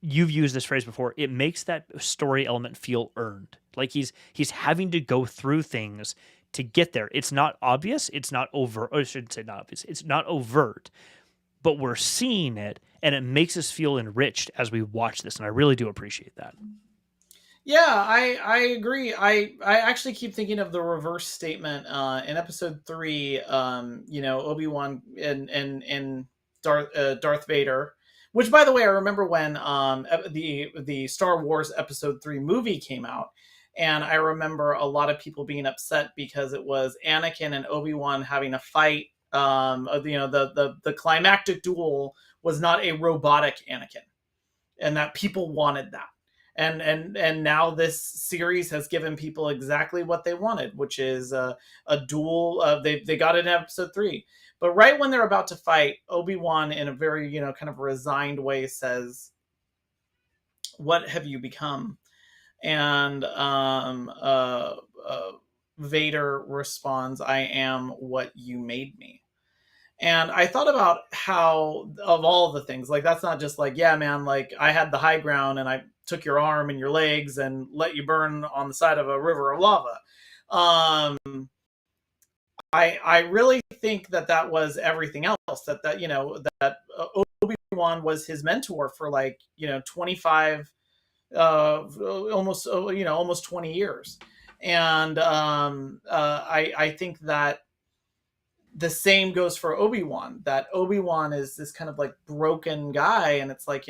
you've used this phrase before, it makes that story element feel earned. Like he's having to go through things to get there. It's not obvious. It's not overt. Or I shouldn't say not obvious. It's not overt, but we're seeing it, and it makes us feel enriched as we watch this. And I really do appreciate that. Yeah, I agree. I actually keep thinking of the reverse statement in episode 3. Obi-Wan and Darth Vader, which, by the way, I remember when the Star Wars Episode 3 movie came out. And I remember a lot of people being upset because it was Anakin and Obi-Wan having a fight. The climactic duel was not a robotic Anakin, and that people wanted that. And now this series has given people exactly what they wanted, which is a duel. They got it in episode 3, but right when they're about to fight, Obi-Wan, in a very kind of resigned way, says, "What have you become?" And Vader responds, "I am what you made me." And I thought about how, of all the things, like, that's not just like, yeah, man, like, I had the high ground and I took your arm and your legs and let you burn on the side of a river of lava. I really think that was everything else. That Obi-Wan was his mentor for 25. Almost 20 years. And I think that the same goes for Obi-Wan, that Obi-Wan is this kind of like broken guy, and it's like,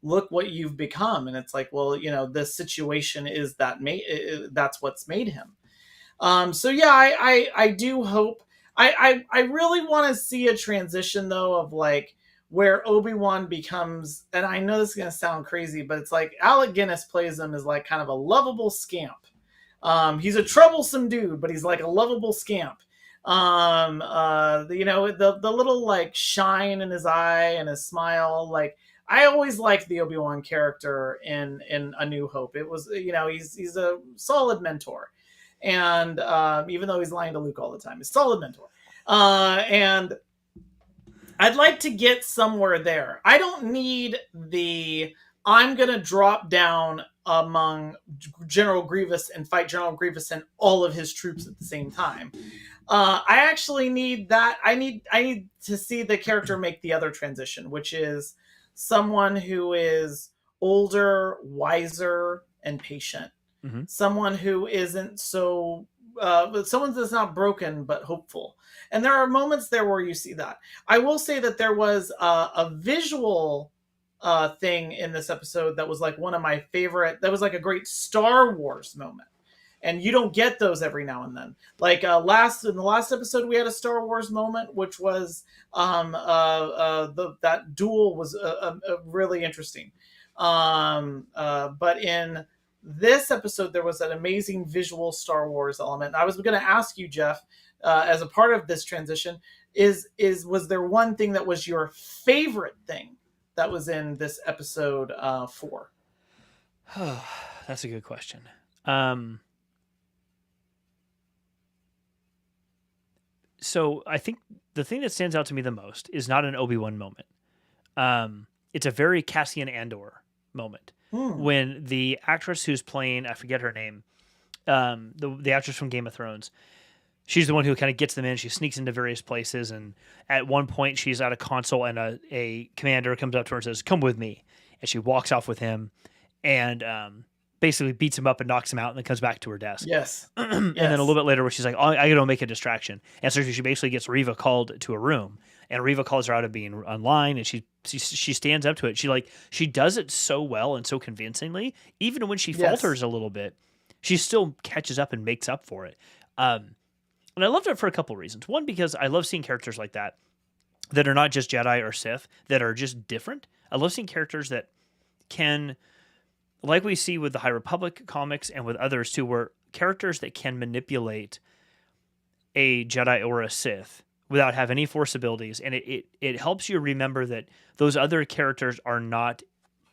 look what you've become. And it's like, well, this situation is that's what's made him. So yeah, I do hope, I really want to see a transition, though, of like, where Obi-Wan becomes, and I know this is going to sound crazy, but it's like Alec Guinness plays him as like kind of a lovable scamp. He's a troublesome dude, but he's like a lovable scamp. The little like shine in his eye and his smile. Like, I always liked the Obi-Wan character in A New Hope. It was, he's a solid mentor. And even though he's lying to Luke all the time, he's a solid mentor. And I'd like to get somewhere there. I don't need I'm going to drop down among General Grievous and fight General Grievous and all of his troops at the same time. I actually need that. I need to see the character make the other transition, which is someone who is older, wiser, and patient. Mm-hmm. Someone who isn't so... someone that's not broken, but hopeful. And there are moments there where you see that. I will say that there was a visual thing in this episode that was like one of my favorite. That was like a great Star Wars moment. And you don't get those every now and then. Like in the last episode, we had a Star Wars moment, which was that duel was really interesting. But in this episode, there was an amazing visual Star Wars element. I was going to ask you, Jeff, as a part of this transition, was there one thing that was your favorite thing that was in this episode 4? That's a good question. So I think the thing that stands out to me the most is not an Obi-Wan moment. It's a very Cassian Andor moment Hmm. when the actress who's playing, I forget her name, the actress from Game of Thrones, she's the one who kind of gets them in. She sneaks into various places, and at one point she's at a console, and a commander comes up to her and says, "Come with me," and she walks off with him, and basically beats him up and knocks him out, and then comes back to her desk. Yes. And then a little bit later, where she's like, "Oh, I gotta make a distraction," and so she basically gets Riva called to a room, and Riva calls her out of being online, and she stands up to it. She does it so well and so convincingly, even when she falters a little bit, she still catches up and makes up for it. And I loved it for a couple of reasons. One, because I love seeing characters like that are not just Jedi or Sith, that are just different. I love seeing characters that can, like we see with the High Republic comics and with others too, where characters that can manipulate a Jedi or a Sith without having any Force abilities. And it helps you remember that those other characters are not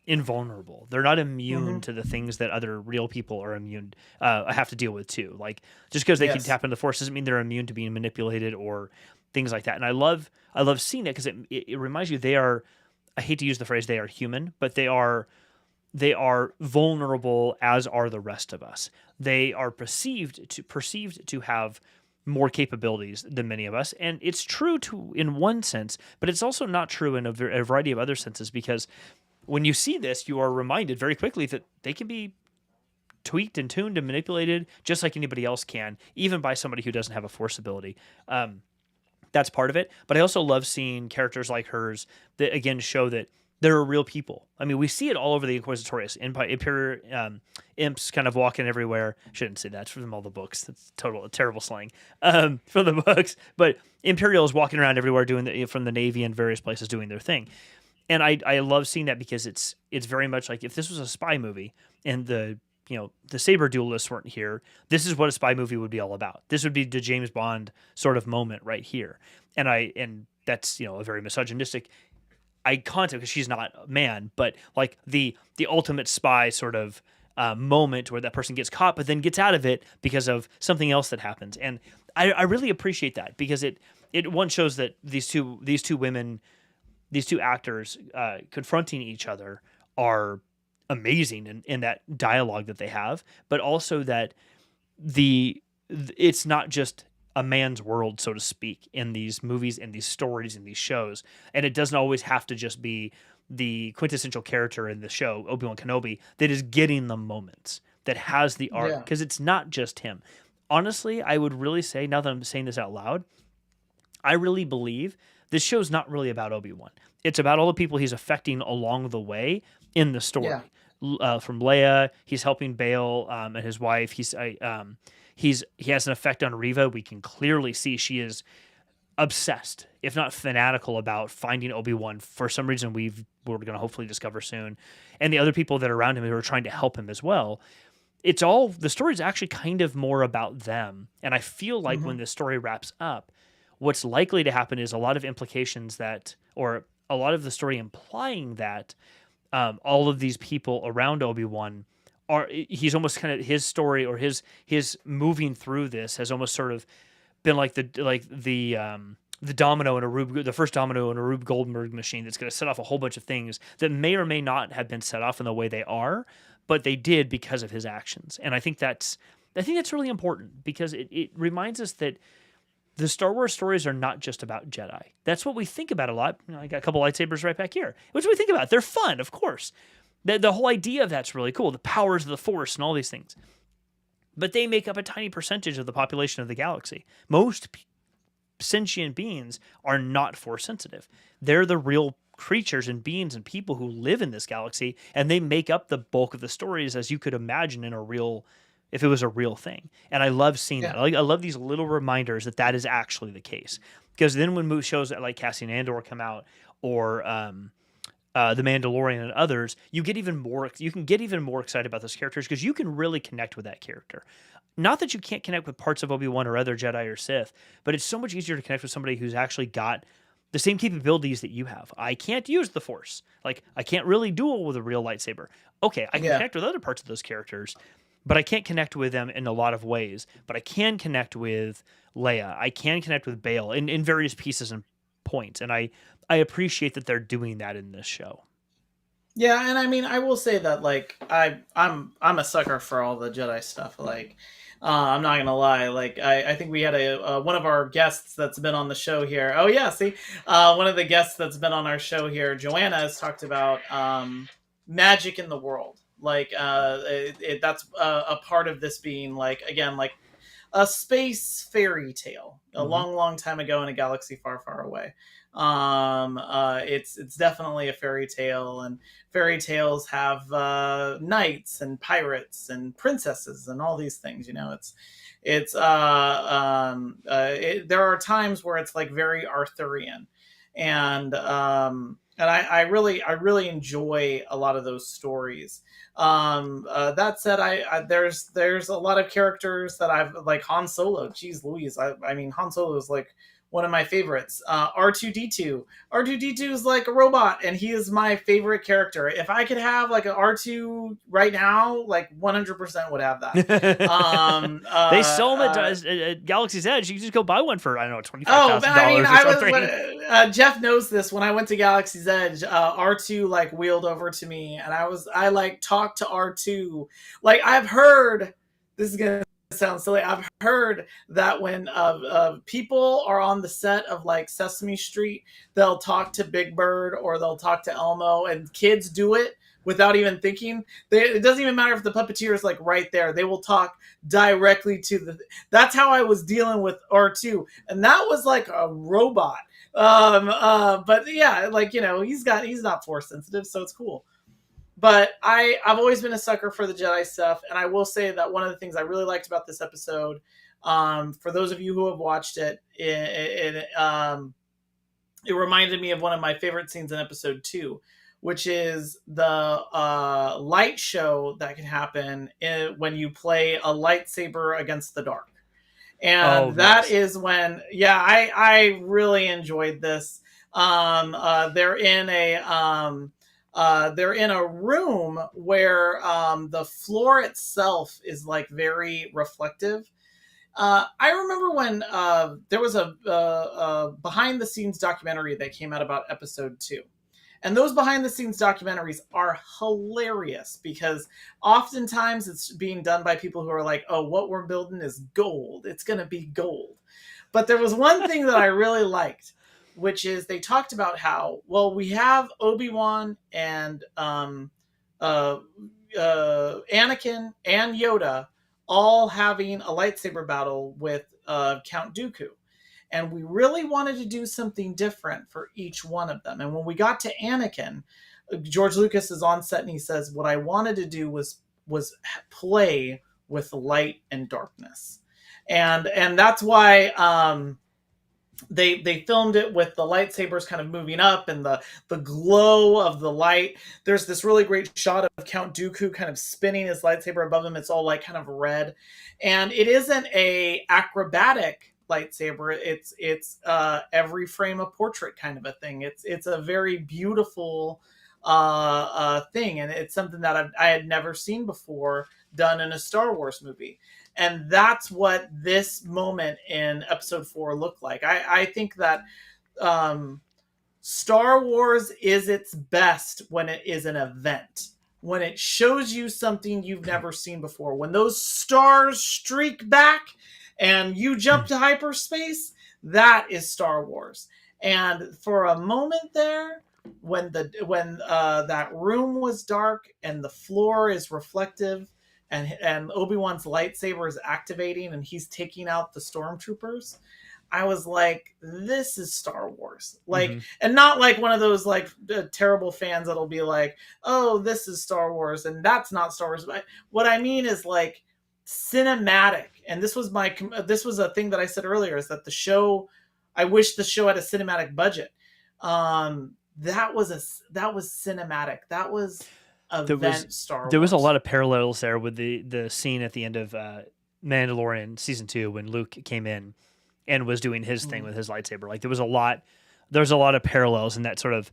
invulnerable. They're not immune to the things that other real people are immune have to deal with too. Like, just because they can tap into the Force doesn't mean they're immune to being manipulated or things like that. And I love seeing it because it reminds you they are, I hate to use the phrase they are human, but they are vulnerable, as are the rest of us. They are perceived to have more capabilities than many of us, and it's true in one sense, but it's also not true in a variety of other senses, because when you see this, you are reminded very quickly that they can be tweaked and tuned and manipulated just like anybody else can, even by somebody who doesn't have a Force ability. That's part of it. But I also love seeing characters like hers that, again, show that there are real people. I mean, we see it all over the Inquisitorious. Imps kind of walking everywhere. Shouldn't say that. It's from all the books. That's terrible slang from the books. But Imperial is walking around everywhere from the Navy and various places doing their thing. And I love seeing that because it's very much like if this was a spy movie and the saber duelists weren't here, this is what a spy movie would be all about. This would be the James Bond sort of moment right here. And that's a very misogynistic concept because she's not a man, but like the ultimate spy sort of moment where that person gets caught but then gets out of it because of something else that happens. And I really appreciate that because it one shows that these two women, these two actors confronting each other are amazing in that dialogue that they have, but also that it's not just a man's world, so to speak, in these movies and these stories and these shows. And it doesn't always have to just be the quintessential character in the show, Obi-Wan Kenobi, that is getting the moments, that has the arc, because it's not just him. Honestly, I would really say, now that I'm saying this out loud, I really believe this show's not really about Obi-Wan. It's about all the people he's affecting along the way in the story. From Leia, he's helping Bail and his wife. He has an effect on Riva. We can clearly see she is obsessed, if not fanatical, about finding Obi-Wan for some reason we're going to hopefully discover soon. And the other people that are around him who are trying to help him as well. The story's actually kind of more about them. And I feel like when this story wraps up, what's likely to happen is a lot of implications or a lot of the story implying that all of these people around Obi-Wan he's almost kind of, his story or his moving through this has almost sort of been like the domino in the first domino in a Rube Goldberg machine that's going to set off a whole bunch of things that may or may not have been set off in the way they are, but they did because of his actions. And I think that's really important because it reminds us that the Star Wars stories are not just about Jedi. That's what we think about a lot. I got a couple lightsabers right back here. Which we think about. They're fun, of course. The whole idea of that's really cool. The powers of the Force and all these things. But they make up a tiny percentage of the population of the galaxy. Most sentient beings are not Force sensitive. They're the real creatures and beings and people who live in this galaxy, and they make up the bulk of the stories as you could imagine if it was a real thing. And I love seeing that. I love these little reminders that is actually the case. Because then when shows like Cassian Andor come out or The Mandalorian and others, you can get even more excited about those characters because you can really connect with that character. Not that you can't connect with parts of Obi-Wan or other Jedi or Sith, but it's so much easier to connect with somebody who's actually got the same capabilities that you have. I can't use the Force. Like, I can't really duel with a real lightsaber. Okay, I can connect with other parts of those characters, but I can't connect with them in a lot of ways. But I can connect with Leia. I can connect with Bail in various pieces and points. And I appreciate that they're doing that in this show. Yeah, and I mean, I will say that like I'm a sucker for all the Jedi stuff. Like, I'm not gonna lie. Like, I think we had a one of our guests that's been on the show here. Oh yeah, see, one of the guests that's been on our show here, Joanna, has talked about magic in the world. Like, that's a part of this being like again like a space fairy tale a Mm-hmm. long, long time ago in a galaxy far, far away. It's definitely a fairy tale, and fairy tales have knights and pirates and princesses and all these things. You know, there are times where it's like very Arthurian, and I really enjoy a lot of those stories. That said, there's a lot of characters that I've like Han Solo. Jeez Louise, I mean Han Solo is like one of my favorites. R2D2. R2D2 is like a robot, and he is my favorite character. If I could have like an R2 right now, like 100% would have that. They sell them at Galaxy's Edge. You can just go buy one for, I don't know, Oh, but I mean, $25,000 or something. Jeff knows this. When I went to Galaxy's Edge, R2 like wheeled over to me, and I like talked to R2. Like I've heard, this is gonna sound silly. I've heard that when people are on the set of like Sesame Street, they'll talk to Big Bird or they'll talk to Elmo, and kids do it without even thinking. It doesn't even matter if the puppeteer is like right there. They will talk directly to the. That's how I was dealing with R2, and that was like a robot. But yeah, like you know, he's not force sensitive, so it's cool. But I've always been a sucker for the Jedi stuff, and I will say that one of the things I really liked about this episode, for those of you who have watched it reminded me of one of my favorite scenes in episode 2, which is the light show that can happen when you play a lightsaber against the dark. And that is when, yeah, I really enjoyed this. They're in a room where the floor itself is like very reflective. I remember when there was a behind the scenes documentary that came out about episode 2. And those behind the scenes documentaries are hilarious because oftentimes it's being done by people who are like, oh, what we're building is gold. It's going to be gold. But there was one thing that I really liked, which is they talked about how, well, we have Obi-Wan and Anakin and Yoda all having a lightsaber battle with Count Dooku. And we really wanted to do something different for each one of them. And when we got to Anakin, George Lucas is on set and he says, what I wanted to do was play with light and darkness. And that's why they filmed it with the lightsabers kind of moving up and the glow of the light. There's this really great shot of Count Dooku kind of spinning his lightsaber above him. It's all like kind of red. And it isn't a acrobatic lightsaber. It's every frame a portrait kind of a thing. It's a very beautiful thing, and it's something that I had never seen before done in a Star Wars movie. And that's what this moment in episode 4 looked like. I think that Star Wars is its best when it is an event, when it shows you something you've never seen before, when those stars streak back and you jump to hyperspace. That is Star Wars. And for a moment there, when that room was dark and the floor is reflective, and Obi-Wan's lightsaber is activating and he's taking out the stormtroopers, I was like, this is Star Wars. Like, and not like one of those like terrible fans that'll be like, oh, this is Star Wars and that's not Star Wars. But what I mean is like cinematic. And this was a thing that I said earlier, is that the show, I wish the show had a cinematic budget. That was cinematic. That was Star Wars. There was a lot of parallels there with the scene at the end of Mandalorian season 2 when Luke came in and was doing his thing with his lightsaber. Like there's a lot of parallels in that sort of,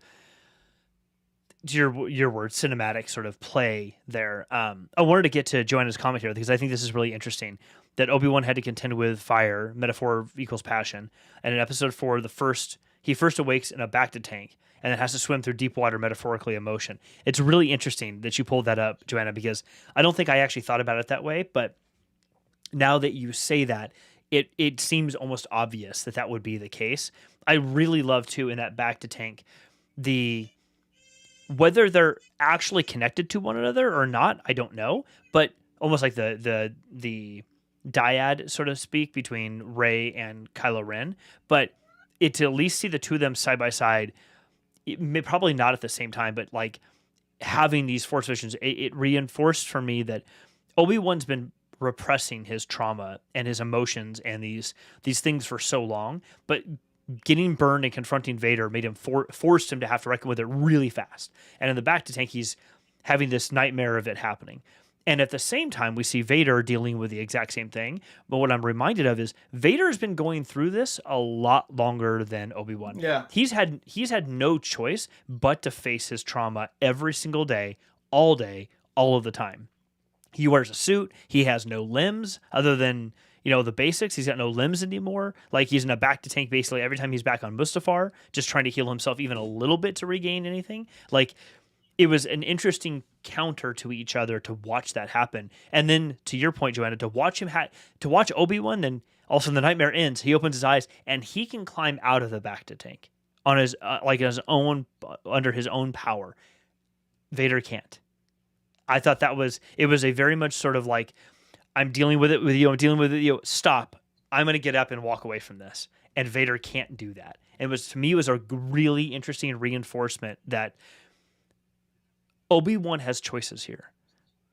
your word, cinematic sort of play there. I wanted to get to Joanna's comment here because I think this is really interesting, that Obi-Wan had to contend with fire, metaphor equals passion. And in episode 4, the first He first awakes in a bacta tank and then has to swim through deep water, metaphorically, in motion. It's really interesting that you pulled that up, Joanna, because I don't think I actually thought about it that way. But now that you say that, it seems almost obvious that that would be the case. I really love, too, in that bacta tank, the whether they're actually connected to one another or not, I don't know. But almost like the dyad, so to speak, between Rey and Kylo Ren. But to at least see the two of them side by side, probably not at the same time, but like having these Force visions, it reinforced for me that Obi-Wan's been repressing his trauma and his emotions and these things for so long, but getting burned and confronting Vader made him forced him to have to reckon with it really fast. And in the bacta tank, he's having this nightmare of it happening. And at the same time, we see Vader dealing with the exact same thing. But what I'm reminded of is Vader has been going through this a lot longer than Obi-Wan. Yeah. He's had no choice but to face his trauma every single day, all of the time. He wears a suit. He has no limbs other than, the basics. He's got no limbs anymore. Like, he's in a bacta tank basically every time he's back on Mustafar, just trying to heal himself even a little bit to regain anything. Like, it was an interesting counter to each other to watch that happen. And then, to your point, Joanna, to watch Obi-Wan, then also the nightmare ends. He opens his eyes and he can climb out of the bacta tank on his his own, under his own power. Vader can't. I thought it was a very much sort of like, I'm dealing with it with you. I'm dealing with it with you. Stop. I'm going to get up and walk away from this. And Vader can't do that. To me, it was a really interesting reinforcement that Obi-Wan has choices here.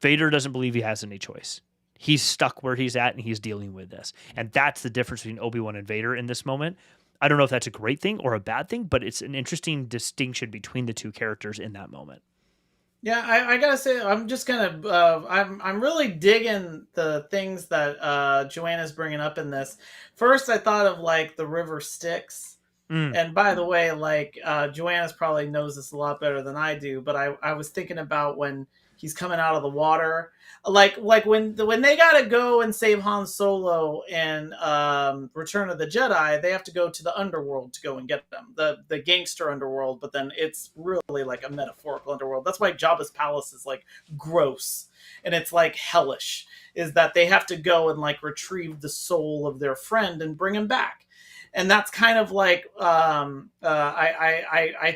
Vader doesn't believe he has any choice. He's stuck where he's at and he's dealing with this. And that's the difference between Obi-Wan and Vader in this moment. I don't know if that's a great thing or a bad thing, but it's an interesting distinction between the two characters in that moment. Yeah, I gotta say, I'm just I'm really digging the things that Joanna's bringing up in this. First, I thought of like the river Styx. And by the way, like Joanna's probably knows this a lot better than I do, but I was thinking about when he's coming out of the water, like when they gotta go and save Han Solo in Return of the Jedi, they have to go to the underworld to go and get them, the gangster underworld, but then it's really like a metaphorical underworld. That's why Jabba's palace is like gross and it's like hellish, is that they have to go and like retrieve the soul of their friend and bring him back. And that's kind of like I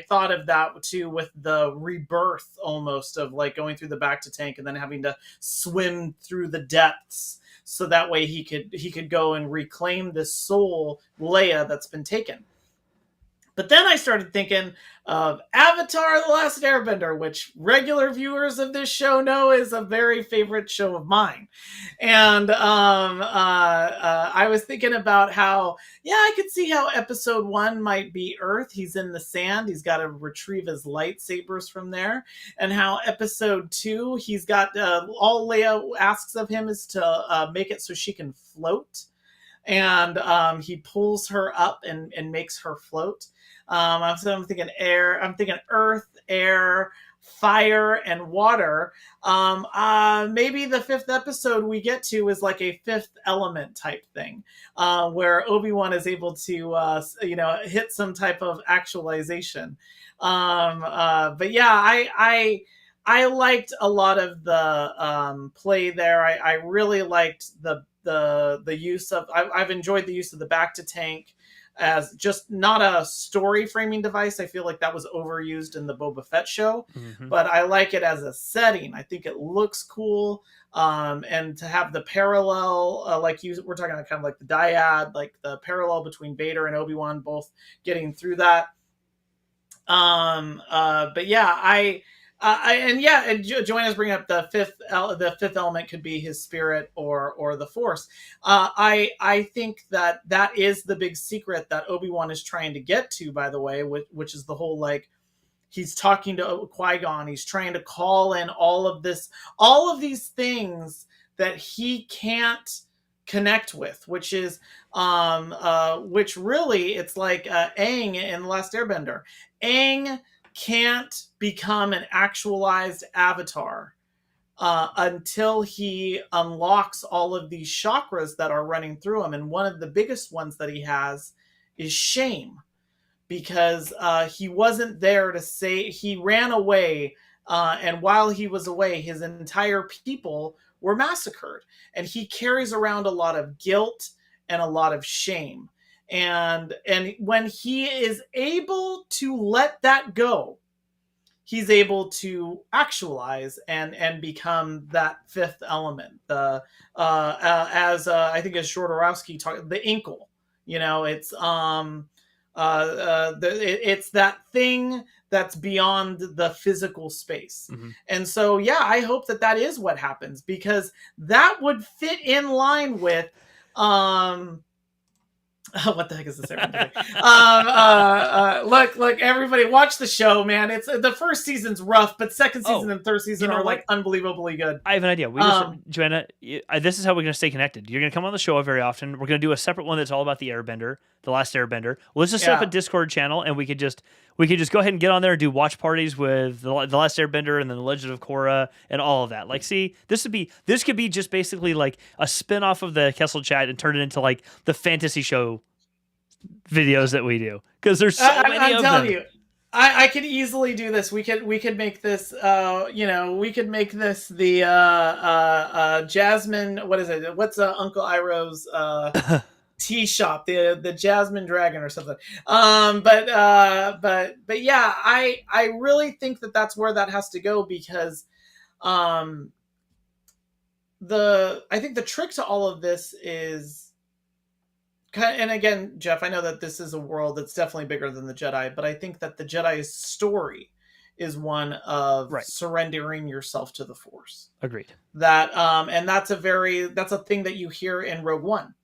thought of that too with the rebirth almost of like going through the bacta tank and then having to swim through the depths so that way he could go and reclaim this soul, Leia, that's been taken. But then I started thinking of Avatar: The Last Airbender, which regular viewers of this show know is a very favorite show of mine. And I was thinking about how, I could see how episode 1 might be Earth. He's in the sand. He's got to retrieve his lightsabers from there. And how episode 2, he's got, all Leia asks of him is to make it so she can float. And he pulls her up and makes her float. I'm thinking air. I'm thinking earth, air, fire, and water. Maybe the 5th episode we get to is like a 5th element type thing, where Obi-Wan is able to, hit some type of actualization. But yeah, I liked a lot of the play there. I really liked the use of. I've enjoyed the use of the bacta tank as just not a story framing device. I feel like that was overused in the Boba Fett show, but I like it as a setting. I think it looks cool. And to have the parallel, we're talking about kind of like the dyad, like the parallel between Vader and Obi-Wan, both getting through that. But yeah, and Joanna's bringing up the fifth element could be his spirit or the Force. I think that is the big secret that Obi-Wan is trying to get to, by the way, which is the whole, like, he's talking to Qui-Gon. He's trying to call in all of these things that he can't connect with, which is, which really, it's like Aang in The Last Airbender. Aang can't become an actualized avatar until he unlocks all of these chakras that are running through him. And one of the biggest ones that he has is shame. because he wasn't there to say, he ran away, and while he was away, his entire people were massacred, and he carries around a lot of guilt and a lot of shame. And when he is able to let that go, he's able to actualize and become that fifth element. The as I think as Jodorowsky talked, the inkle. You know, it's it's that thing that's beyond the physical space. Mm-hmm. And so, yeah, I hope that that is what happens, because that would fit in line with what the heck is this? Look, everybody, watch the show, man. It's the first season's rough, but second season and third season are like unbelievably good. I have an idea. We just, Joanna, this is how we're going to stay connected. You're going to come on the show very often. We're going to do a separate one that's all about the Airbender, the last Airbender. Well, let's just set up a Discord channel, and we could just go ahead and get on there and do watch parties with the last Airbender and then the Legend of Korra and all of that. Like, see, this could be just basically like a spin-off of the Kessel Chat and turn it into like the fantasy show videos that we do, because there's so many of them. I'm telling you, I could easily do this. We could make this we could make this the Jasmine, what is it? What's Uncle Iroh's tea shop, the Jasmine Dragon or something. But yeah, I really think that that's where that has to go, because I think the trick to all of this is, and again, Jeff, I know that this is a world that's definitely bigger than the Jedi, but I think that the Jedi's story is one of surrendering yourself to the Force. Agreed. That and that's a thing that you hear in Rogue One.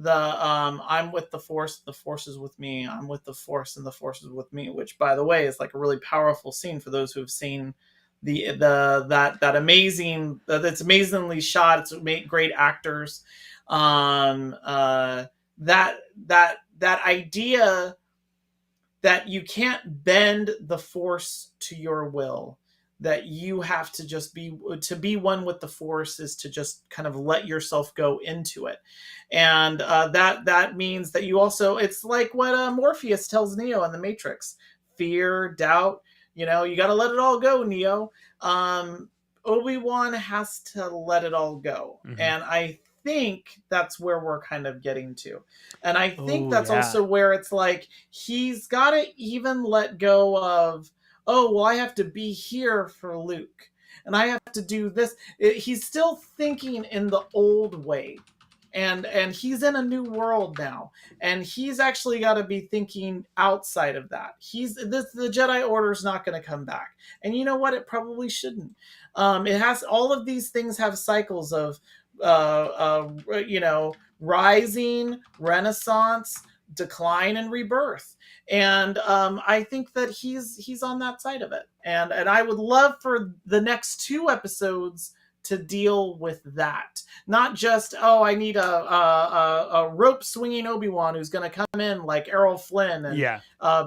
I'm with the Force is with me. I'm with the Force, and the Force is with me. Which, by the way, is like a really powerful scene for those who have seen that amazing. That's amazingly shot. It's great actors. That idea that you can't bend the Force to your will, that you have to just be one with the Force is to just kind of let yourself go into it. And that means that you also, it's like what Morpheus tells Neo in the Matrix: fear, doubt, you got to let it all go, Neo. Obi-Wan has to let it all go. Mm-hmm. And I think that's where we're kind of getting to. And I think that's also where it's like, he's got to even let go of, I have to be here for Luke, and I have to do this. He's still thinking in the old way. And he's in a new world now, and he's actually got to be thinking outside of that. The Jedi Order's not going to come back, and you know what? It probably shouldn't. It has, all of these things have cycles of rising, renaissance, decline, and rebirth. And I think that he's on that side of it. And I would love for the next 2 episodes to deal with that. Not just, I need a rope swinging Obi-Wan who's going to come in like Errol Flynn and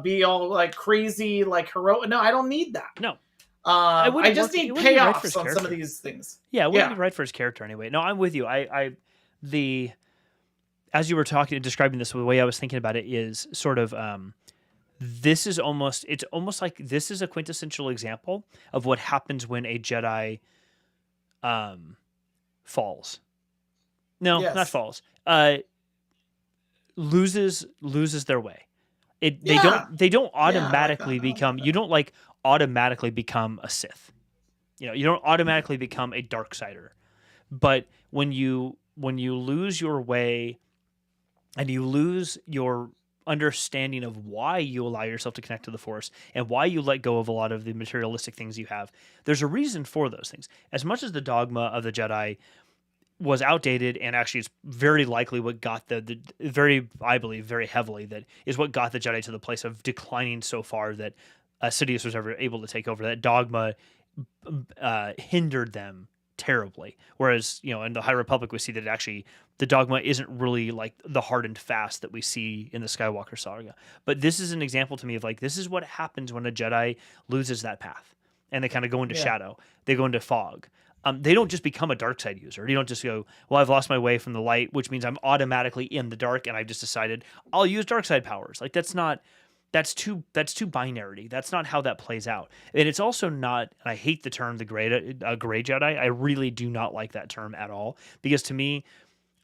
be all like crazy, like heroic. No, I don't need that. No. I just need payoffs on some of these things. Yeah, it wouldn't be right for his character anyway. No, I'm with you. As you were describing this, the way I was thinking about it is sort of, it's almost like this is a quintessential example of what happens when a Jedi falls. No, not falls. Loses their way. They don't automatically become. You don't like automatically become a Sith. You don't automatically become a Darksider. But when you lose your way, and you lose your understanding of why you allow yourself to connect to the Force and why you let go of a lot of the materialistic things you have, there's a reason for those things. As much as the dogma of the Jedi was outdated, and actually it's very likely what got I believe very heavily, that is what got the Jedi to the place of declining so far that Sidious was ever able to take over. That dogma hindered them terribly. Whereas, in the High Republic, we see that actually the dogma isn't really like the hard and fast that we see in the Skywalker saga. But this is an example to me of like, this is what happens when a Jedi loses that path and they kind of go into shadow. They go into fog. They don't just become a dark side user. You don't just go, well, I've lost my way from the light, which means I'm automatically in the dark, and I've just decided I'll use dark side powers. Like, that's not that's too binary. That's not how that plays out. And it's also not, and I hate the term gray Jedi. I really do not like that term at all, because to me,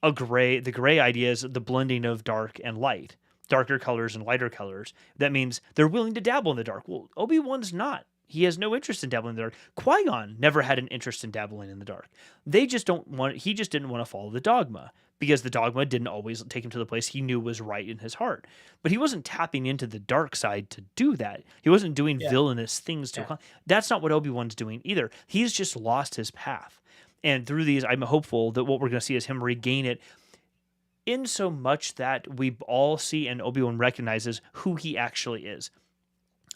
the gray idea is the blending of dark and light, darker colors and lighter colors. That means they're willing to dabble in the dark. Well, Obi-Wan's not. He has no interest in dabbling in the dark. Qui-Gon never had an interest in dabbling in the dark. He just didn't want to follow the dogma, because the dogma didn't always take him to the place he knew was right in his heart. But he wasn't tapping into the dark side to do that. He wasn't doing villainous things to. That's not what Obi-Wan's doing either. He's just lost his path. And through these, I'm hopeful that what we're going to see is him regain it, in so much that we all see and Obi-Wan recognizes who he actually is.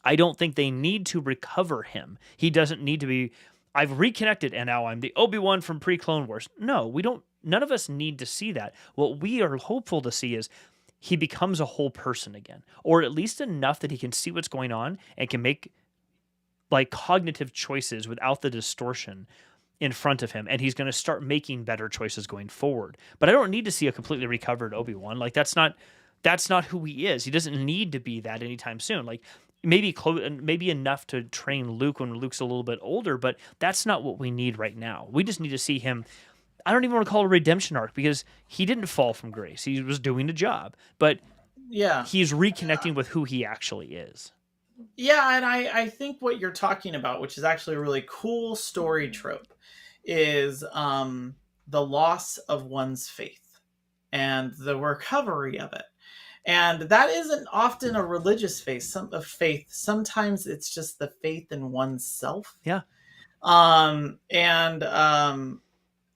I don't think they need to recover him. He doesn't need to be, I've reconnected and now I'm the Obi-Wan from pre-Clone Wars. No, we don't. None of us need to see that. What we are hopeful to see is he becomes a whole person again, or at least enough that he can see what's going on and can make like cognitive choices without the distortion in front of him, and he's going to start making better choices going forward. But I don't need to see a completely recovered Obi-Wan. Like that's not who he is. He doesn't need to be that anytime soon. Like maybe enough to train Luke when Luke's a little bit older, but that's not what we need right now. We just need to see him. I don't even want to call it a redemption arc, because he didn't fall from grace. He was doing the job, but he's reconnecting with who he actually is. Yeah, and I think what you're talking about, which is actually a really cool story trope, is the loss of one's faith and the recovery of it. And that isn't often a religious faith. Sometimes it's just the faith in oneself. Yeah.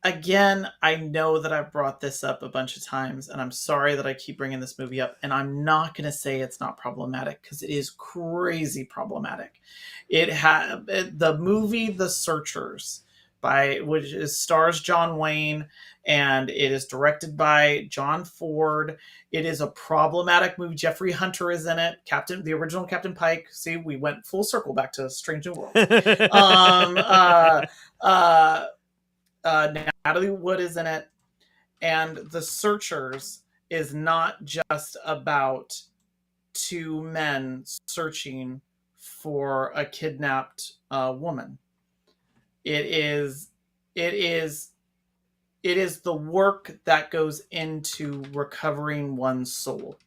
Again, I know that I've brought this up a bunch of times, and I'm sorry that I keep bringing this movie up, and I'm not going to say it's not problematic, because it is crazy problematic. The movie The Searchers, which stars John Wayne, and it is directed by John Ford. It is a problematic movie. Jeffrey Hunter is in it, the original Captain Pike. See, we went full circle back to Strange New World. Natalie Wood is in it, and The Searchers is not just about two men searching for a kidnapped woman. It is the work that goes into recovering one's soul.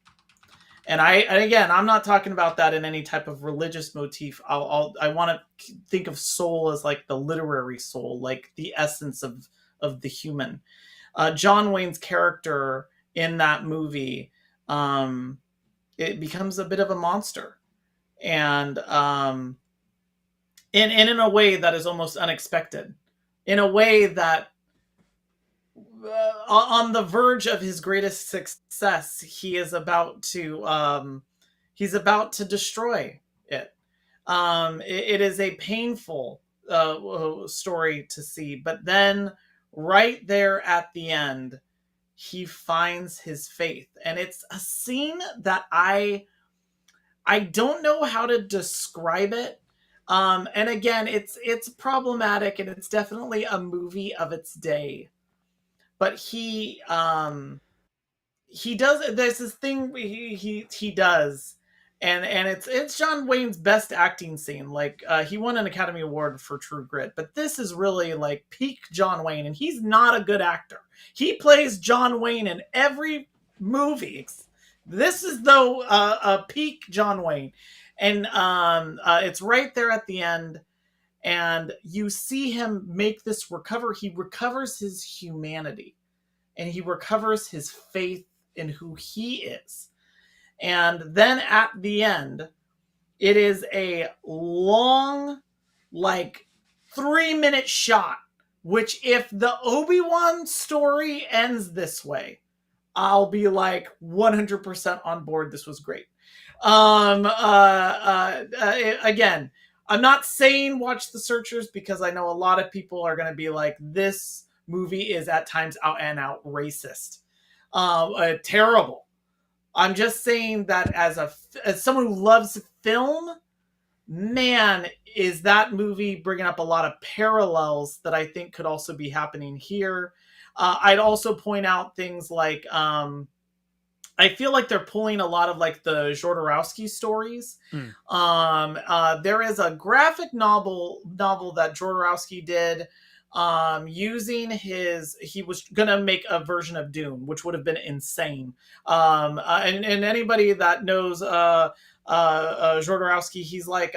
And again, I'm not talking about that in any type of religious motif. I want to think of soul as like the literary soul, like the essence of the human. John Wayne's character in that movie, it becomes a bit of a monster, and in a way that is almost unexpected, in a way that on the verge of his greatest success, he's about to destroy it. It is a painful story to see, but then right there at the end, he finds his faith, and it's a scene that I don't know how to describe it. And again, it's problematic, and it's definitely a movie of its day. But he does. There's this thing he does, and it's John Wayne's best acting scene. Like he won an Academy Award for True Grit, but this is really like peak John Wayne, and he's not a good actor. He plays John Wayne in every movie. This is though a peak John Wayne, and it's right there at the end. And you see him make this recover. He recovers his humanity, and he recovers his faith in who he is. And then at the end, it is a long, like 3-minute shot, which if the Obi-Wan story ends this way, I'll be like 100% on board. This was great. Again, I'm not saying watch The Searchers, because I know a lot of people are going to be like, this movie is at times out and out racist. Terrible. I'm just saying that as someone who loves film, man, is that movie bringing up a lot of parallels that I think could also be happening here. I'd also point out things like I feel like they're pulling a lot of like the Jodorowsky stories. Mm. There is a graphic novel that Jodorowsky did, using he was gonna make a version of Dune, which would have been insane. And anybody that knows Jodorowsky, he's like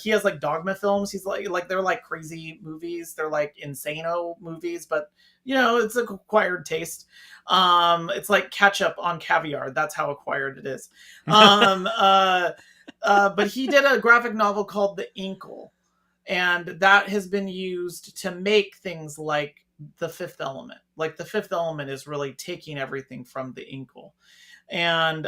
he has like dogma films. He's like they're like crazy movies. They're like insano movies, but it's an acquired taste. It's like ketchup on caviar. That's how acquired it is. But he did a graphic novel called The Inkle, and that has been used to make things like The Fifth Element. Like The Fifth Element is really taking everything from The Inkle, and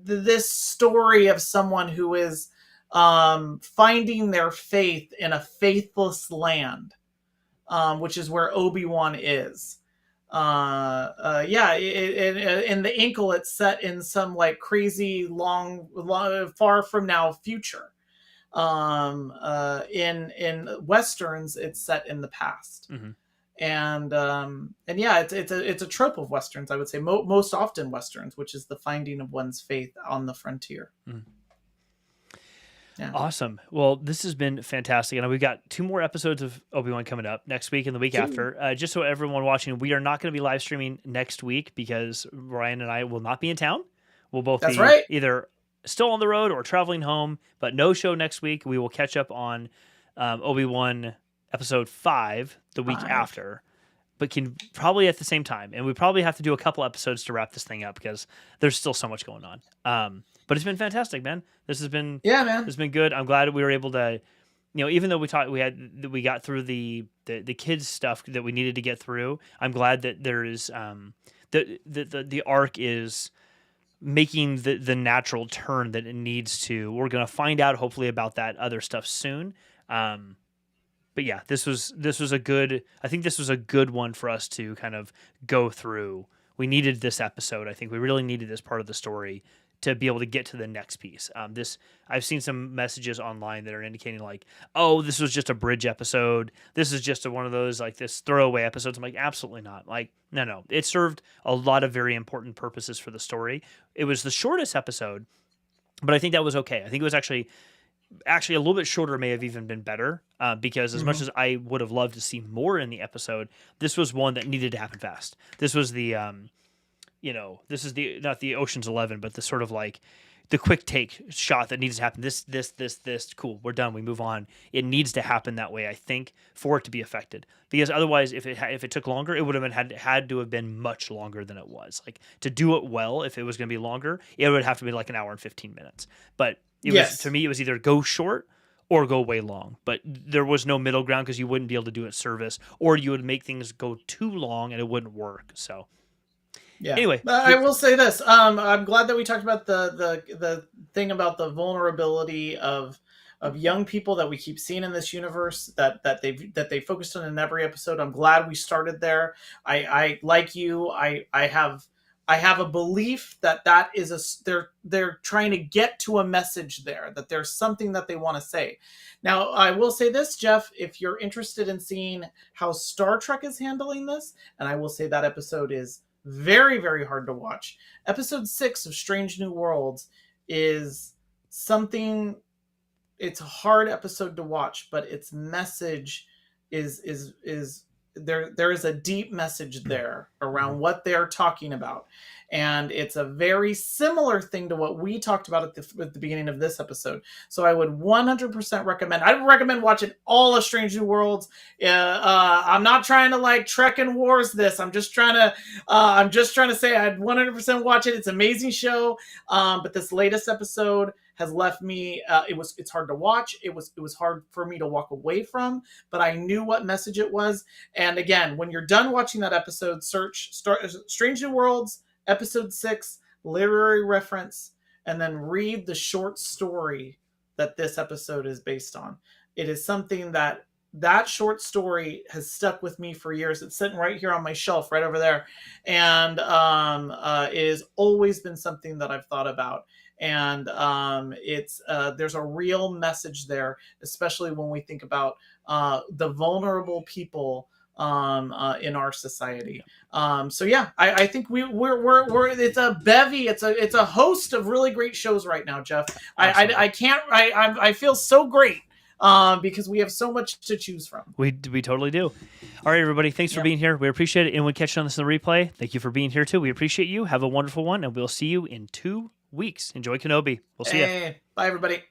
this story of someone who is finding their faith in a faithless land, which is where Obi-Wan is. In The Inkle, it's set in some like crazy long far from now future. In Westerns, it's set in the past. Mm-hmm. And yeah, it's a trope of Westerns, I would say, most often Westerns, which is the finding of one's faith on the frontier. Mm. Yeah. Awesome. Well, this has been fantastic. And we've got 2 more episodes of Obi-Wan coming up next week and the week after. Just so everyone watching, we are not going to be live streaming next week because Ryan and I will not be in town. We'll both be either still on the road or traveling home, but no show next week. We will catch up on Obi-Wan episode 5 the week after, but can probably at the same time. And we probably have to do a couple episodes to wrap this thing up because there's still so much going on. But it's been fantastic, man. This has been It's been good. I'm glad we were able to, even though we got through the kids stuff that we needed to get through. I'm glad that there is the arc is making the natural turn that it needs to. We're gonna find out hopefully about that other stuff soon. But yeah, this was a good. I think this was a good one for us to kind of go through. We needed this episode. I think we really needed this part of the story to be able to get to the next piece. I've seen some messages online that are indicating like, oh, this was just a bridge episode. This is just one of those like this throwaway episodes. I'm like, absolutely not. Like, no. It served a lot of very important purposes for the story. It was the shortest episode, but I think that was okay. I think it was actually a little bit shorter may have even been better because as much as I would have loved to see more in the episode, this was one that needed to happen fast. This was the this is not the Ocean's 11, but the sort of like the quick take shot that needs to happen. This, cool. We're done. We move on. It needs to happen that way, I think, for it to be affected. Because otherwise, if it took longer, it would have had to have been much longer than it was. Like to do it well, if it was going to be longer, it would have to be like an hour and 15 minutes. But to me, it was either go short or go way long. But there was no middle ground because you wouldn't be able to do it service, or you would make things go too long and it wouldn't work. So. Yeah. Anyway, I will say this. I'm glad that we talked about the thing about the vulnerability of young people that we keep seeing in this universe that they focused on in every episode. I'm glad we started there. I like you. I have a belief that is they're trying to get to a message there, that there's something that they want to say. Now, I will say this, Jeff, if you're interested in seeing how Star Trek is handling this, and I will say that episode is very, very hard to watch. Episode 6 of Strange New Worlds is something. It's a hard episode to watch, but its message is there is a deep message there around what they're talking about. And it's a very similar thing to what we talked about at the beginning of this episode. So I would 100% recommend. I would recommend watching all of Strange New Worlds. I'm not trying to like Trek and Wars this. I'm just trying to say I'd 100% watch it. It's an amazing show. But this latest episode has left me. It's hard to watch. It was hard for me to walk away from. But I knew what message it was. And again, when you're done watching that episode, search Strange New Worlds. Episode 6, literary reference, and then read the short story that this episode is based on. It is something that short story has stuck with me for years. It's sitting right here on my shelf, right over there. And it has always been something that I've thought about. And there's a real message there, especially when we think about the vulnerable people in our society. So yeah, I think we're it's a bevy, it's a host of really great shows right now, Jeff. I feel so great because we have so much to choose from. We totally do. All right, everybody, thanks for being here. We appreciate it. And when catching on this in the replay, thank you for being here too. We appreciate you. Have a wonderful one, and we'll see you in 2 weeks. Enjoy Kenobi. We'll see you. Bye, everybody.